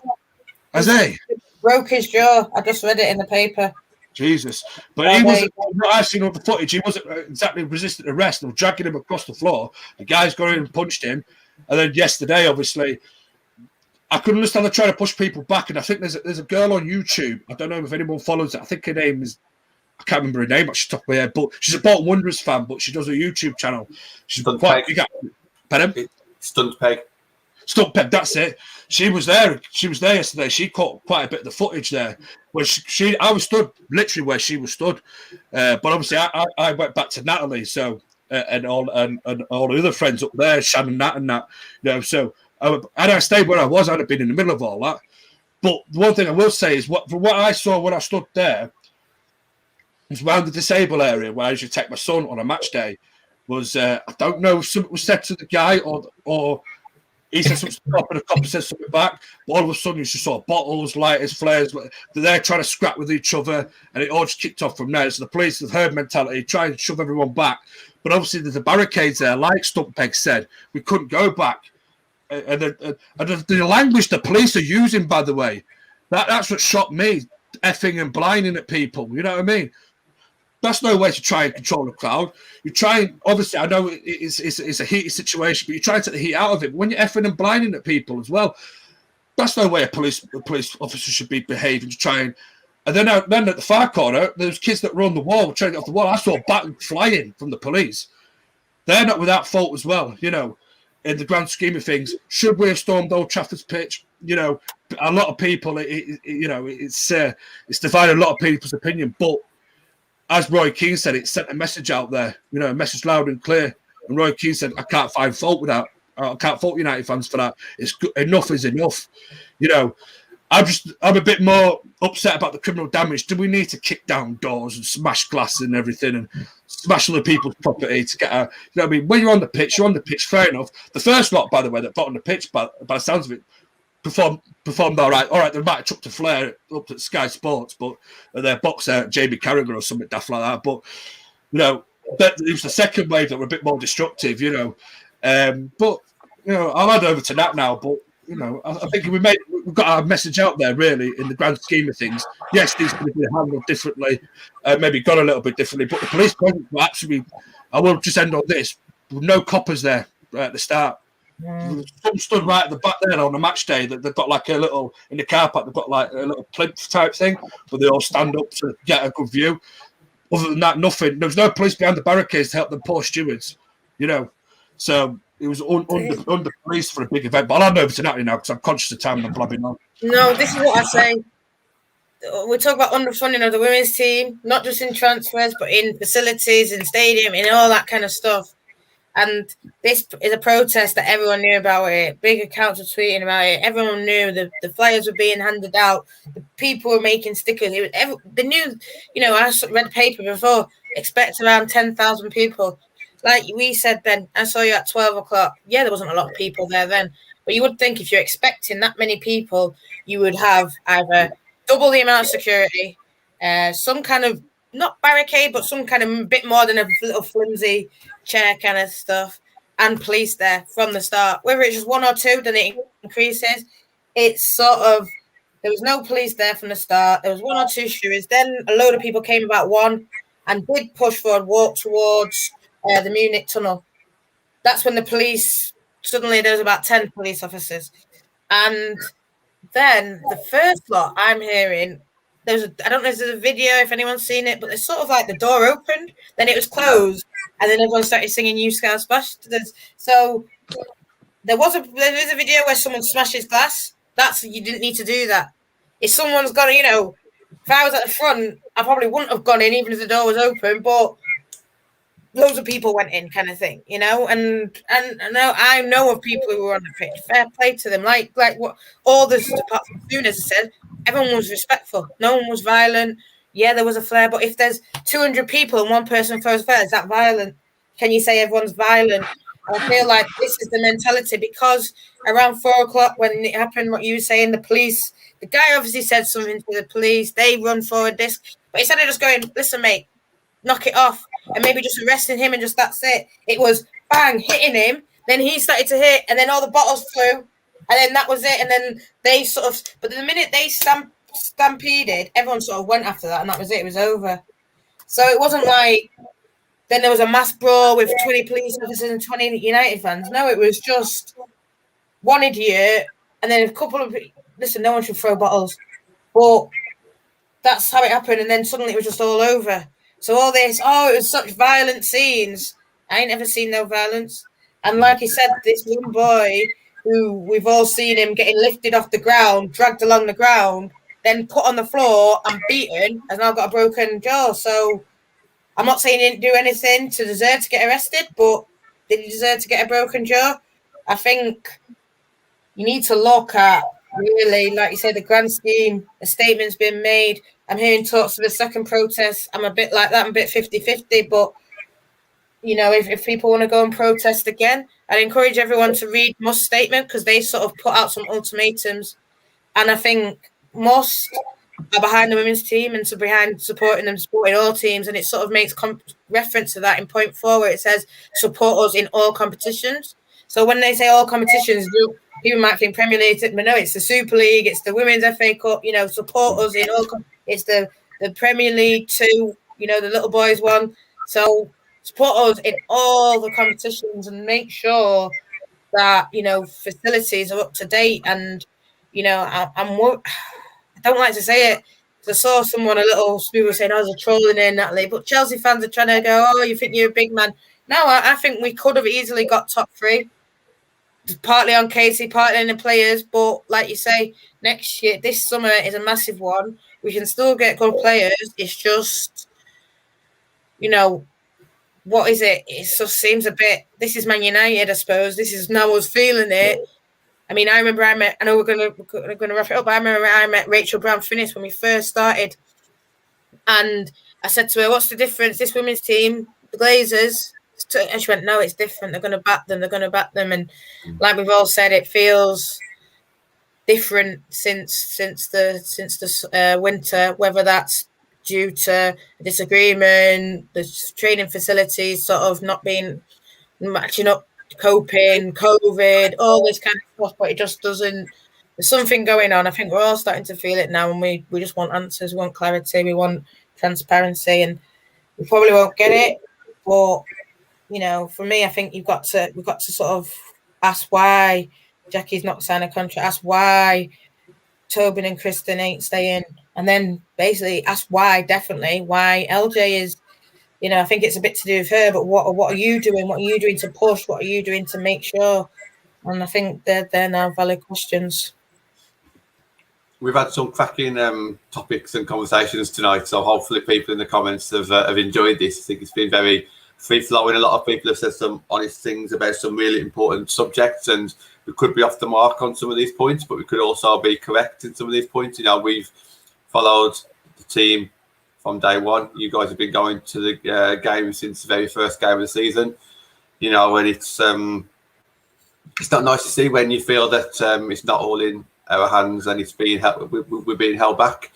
Has he? Broke his jaw. I just read it in the paper. Jesus. But he wasn't, what I've seen on the footage, he wasn't exactly resisting arrest. They were dragging him across the floor. The guy's gone in and punched him. And then yesterday, obviously, I could understand they're trying to push people back. And I think there's a girl on YouTube. I don't know if anyone follows it. I think her name is, I can't remember her name, actually, top of my head. But she's a Bolton Wanderers fan, but she does a YouTube channel. She's quite big. Pardon? Stunt Peg. Stunt Peg, that's it. She was there yesterday. She caught quite a bit of the footage there. Where I was stood literally where she was stood. But obviously I went back to Natalie, so and all the other friends up there, Shannon, Nat and that. So had I stayed where I was, I'd have been in the middle of all that. But the one thing I will say is from what I saw when I stood there was around the disabled area where I usually take my son on a match day. Was I don't know if something was said to the guy or he said something to and the copper said something back, but all of a sudden you just saw bottles, lighters, flares. They're trying to scrap with each other, and it all just kicked off from there. So the police, the herd mentality, try and shove everyone back. But obviously there's the barricades there, like Stumpeg said, we couldn't go back. And the language the police are using, by the way, That's what shocked me, effing and blinding at people. You know what I mean? That's no way to try and control the crowd. You try and, obviously, I know it's a heated situation, but you try to take the heat out of it. But when you're effing and blinding at people as well, that's no way a police officer should be behaving to try and. And then at the far corner, there's kids that were on the wall, trying to get off the wall. I saw baton flying from the police. They're not without fault as well, you know, in the grand scheme of things. Should we have stormed Old Trafford's pitch? You know, a lot of people, it's divided a lot of people's opinion. But as Roy Keane said, it sent a message out there, you know, a message loud and clear. And Roy Keane said, I can't find fault with that. I can't fault United fans for that. It's good. Enough is enough, you know. I'm a bit more upset about the criminal damage. Do we need to kick down doors and smash glass and everything and smash other people's property to get out? You know what I mean? When you're on the pitch, fair enough. The first lot, by the way, that got on the pitch, by the sounds of it, performed all right. All right, they might have chucked a flare up at Sky Sports, but their boxer, Jamie Carragher or something daft like that. But, you know, it was the second wave that were a bit more destructive, you know. But, you know, I'll hand over to Nat now, but, you know, I think we've got our message out there, really, in the grand scheme of things. Yes, these could be handled differently, maybe gone a little bit differently, but the police presence were actually, I will just end on this, no coppers there at the start. Some stood right at the back there on a match day that they've got like a little, in the car park, they've got like a little plinth type thing, but they all stand up to get a good view. Other than that, nothing. There was no police behind the barricades to help them poor stewards, you know. So it was under police for a big event. But I'll hand over to Natalie now because I'm conscious of time and I'm blabbing on. No, this is what I say. We talk about underfunding of the women's team, not just in transfers, but in facilities, in stadium, in all that kind of stuff. And this is a protest that everyone knew about it. Big accounts were tweeting about it. Everyone knew the flyers were being handed out. The people were making stickers. They knew, you know, I read the paper before, expect around 10,000 people. Like we said then, I saw you at 12 o'clock. Yeah, there wasn't a lot of people there then. But you would think if you're expecting that many people, you would have either double the amount of security, some kind of, not barricade, but some kind of bit more than a little flimsy chair kind of stuff, and police there from the start. Whether it's just one or two, then it increases. It's sort of, there was no police there from the start. There was one or two stewards. Then a load of people came about one and did push forward, walk towards the Munich tunnel. That's when the police, suddenly there was about 10 police officers. And then the first lot I'm hearing, I don't know if there's a video, if anyone's seen it, but it's sort of like the door opened, then it was closed, and then everyone started singing "You Scar Splash." So there is a video where someone smashes glass. You didn't need to do that. If someone's gone, you know, if I was at the front, I probably wouldn't have gone in even if the door was open, but loads of people went in, kind of thing, you know. And I know of people who were on the pitch. Fair play to them. Like what all the apart from Sooners said, everyone was respectful. No one was violent. Yeah, there was a flare, but if there's 200 people and one person throws a flare, is that violent? Can you say everyone's violent? And I feel like this is the mentality, because around 4 o'clock when it happened, what you were saying, the guy obviously said something to the police. They run forward this, but instead of just going, listen, mate, knock it off, and maybe just arresting him and just that's it. It was bang, hitting him. Then he started to hit, and then all the bottles flew, and then that was it. And then they sort of, but the minute they stampeded, everyone sort of went after that, and that was it. It was over. So it wasn't like then there was a mass brawl with 20 police officers and 20 United fans. No, it was just one idiot, and then a couple of, listen, no one should throw bottles, but that's how it happened. And then suddenly it was just all over. So all this, it was such violent scenes. I ain't ever seen no violence. And like he said, this one boy who we've all seen him getting lifted off the ground, dragged along the ground, then put on the floor and beaten, has now got a broken jaw. So I'm not saying he didn't do anything to deserve to get arrested, but did he deserve to get a broken jaw? I think you need to look at, really, like you said, the grand scheme, a statement's been made. I'm hearing talks of a second protest. I'm a bit like that. I'm a bit 50-50. But, you know, if people want to go and protest again, I'd encourage everyone to read Must's statement, because they sort of put out some ultimatums. And I think Must are behind the women's team and behind supporting them, supporting all teams. And it sort of makes reference to that in point 4, where it says, support us in all competitions. So when they say all competitions, people might think Premier League, but no, it's the Super League, it's the Women's FA Cup. Support us in all. It's the Premier League 2. The little boys one. So support us in all the competitions and make sure that facilities are up to date. And I don't like to say it. I saw someone people saying, "Oh, there's a trolling in Natalie," but Chelsea fans are trying to go, "Oh, you think you're a big man?" No, I think we could have easily got top 3, partly on Casey, partly on the players. But like you say, next year, this summer is a massive one. We can still get good players. It's just, what is it? It just seems a bit. This is Man United, I suppose. This is now us feeling it. I mean, I remember I know we're gonna wrap it up. But I remember I met Rachel Brown-Finnis when we first started, and I said to her, "What's the difference? This women's team, the Glazers." And she went, "No, it's different. They're going to back them. They're going to back them." And like we've all said, it feels different since the winter. Whether that's due to a disagreement, the training facilities sort of not being matching up, coping, COVID, all this kind of stuff, but it just doesn't. There's something going on. I think we're all starting to feel it now, and we just want answers, we want clarity, we want transparency, and we probably won't get it. But for me, I think we've got to sort of ask why Jackie's not signed a contract, ask why Tobin and Kristen ain't staying, and then basically ask why LJ is. I think it's a bit to do with her, but what are you doing? What are you doing to push? What are you doing to make sure? And I think they're now valid questions. We've had some cracking topics and conversations tonight, so hopefully people in the comments have enjoyed this. I think it's been very free-flowing. A lot of people have said some honest things about some really important subjects, and we could be off the mark on some of these points, but we could also be correct in some of these points. We've followed the team from day one. You guys have been going to the game since the very first game of the season. And it's not nice to see when you feel that it's not all in our hands and it's being we're being held back.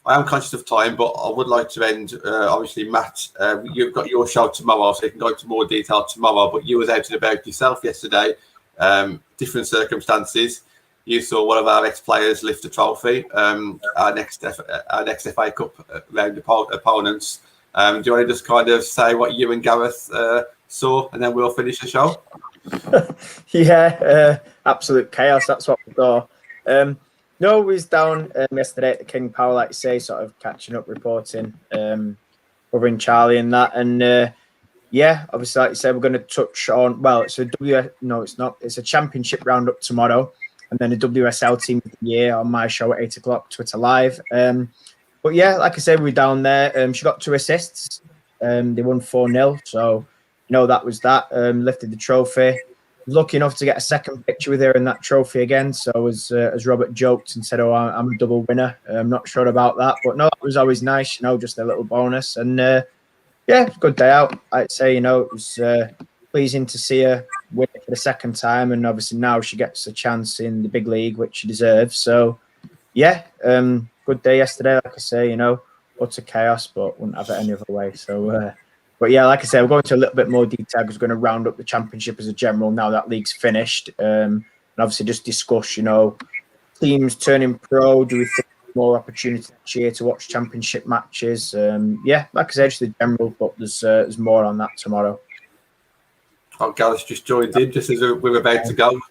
I am conscious of time, but I would like to end. Obviously, Matt, you've got your show tomorrow, so you can go into more detail tomorrow. But you was out and about yourself yesterday. Different circumstances. You saw one of our ex-players lift a trophy. Our next FA Cup round opponents. Do you want to just kind of say what you and Gareth saw, and then we'll finish the show? Absolute chaos. That's what we saw. No, we was down yesterday at the King Power, like you say, sort of catching up, reporting, covering Charlie and that. And obviously, like you said, we're going to touch on. Well, it's not. It's a championship roundup tomorrow, and then a WSL team of the year on my show at 8:00 Twitter Live. But yeah, like I said, we were down there. She got 2 assists. They won 4-0. So that was that. Lifted the trophy. Lucky enough to get a second picture with her in that trophy again. So as Robert joked and said, "Oh, I'm a double winner." I'm not sure about that, but no, it was always nice. Just a little bonus. And good day out. I'd say it was pleasing to see her win it for the second time, and obviously now she gets a chance in the big league, which she deserves. So good day yesterday. Like I say, utter chaos, but wouldn't have it any other way. So. But yeah, like I said, we're going to a little bit more detail because we're going to round up the championship as a general now that league's finished. And obviously just discuss, teams turning pro. Do we think more opportunity this year to watch championship matches? Like I said, just the general, but there's more on that tomorrow. Oh, Gareth just joined in just as we were about to go.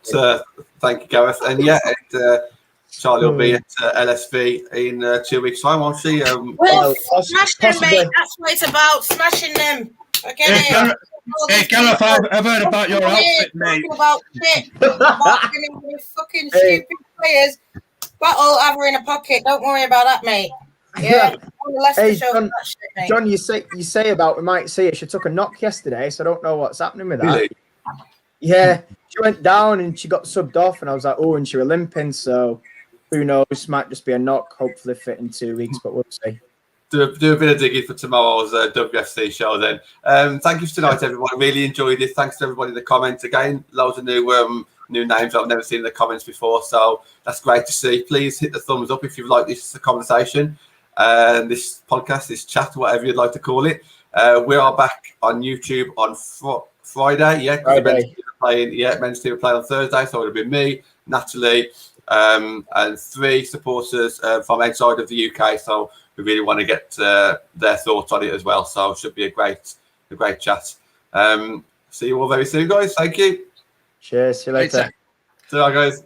Thank you, Gareth. And Charlie will be at LSV in 2 weeks' time, won't she? Smash them, mate. That's what it's about, smashing them. Okay. Hey, Gareth, I've heard about your outfit, mate. About shit. Fucking stupid players. Battle have her in a pocket. Don't worry about that, mate. Yeah. Hey, John, you say about we might see it. She took a knock yesterday, so I don't know what's happening with that. Really? Yeah, she went down and she got subbed off, and I was like, and she was limping, so who knows? Might just be a knock. Hopefully fit in 2 weeks, but we'll see. Do a bit of digging for tomorrow's WFC show then. Thank you for tonight, everyone. Really enjoyed it. Thanks to everybody in the comments. Again, loads of new names I've never seen in the comments before, so that's great to see. Please hit the thumbs up if you've liked this conversation, this podcast, this chat, whatever you'd like to call it. We are back on YouTube on Friday. Yeah, Friday. playing. Yeah, men's team are playing on Thursday, so it'll be me, Natalie, and 3 supporters from outside of the UK. So we really want to get their thoughts on it as well. So it should be a great chat. See you all very soon, guys. Thank you. Cheers. See you later. See you, guys.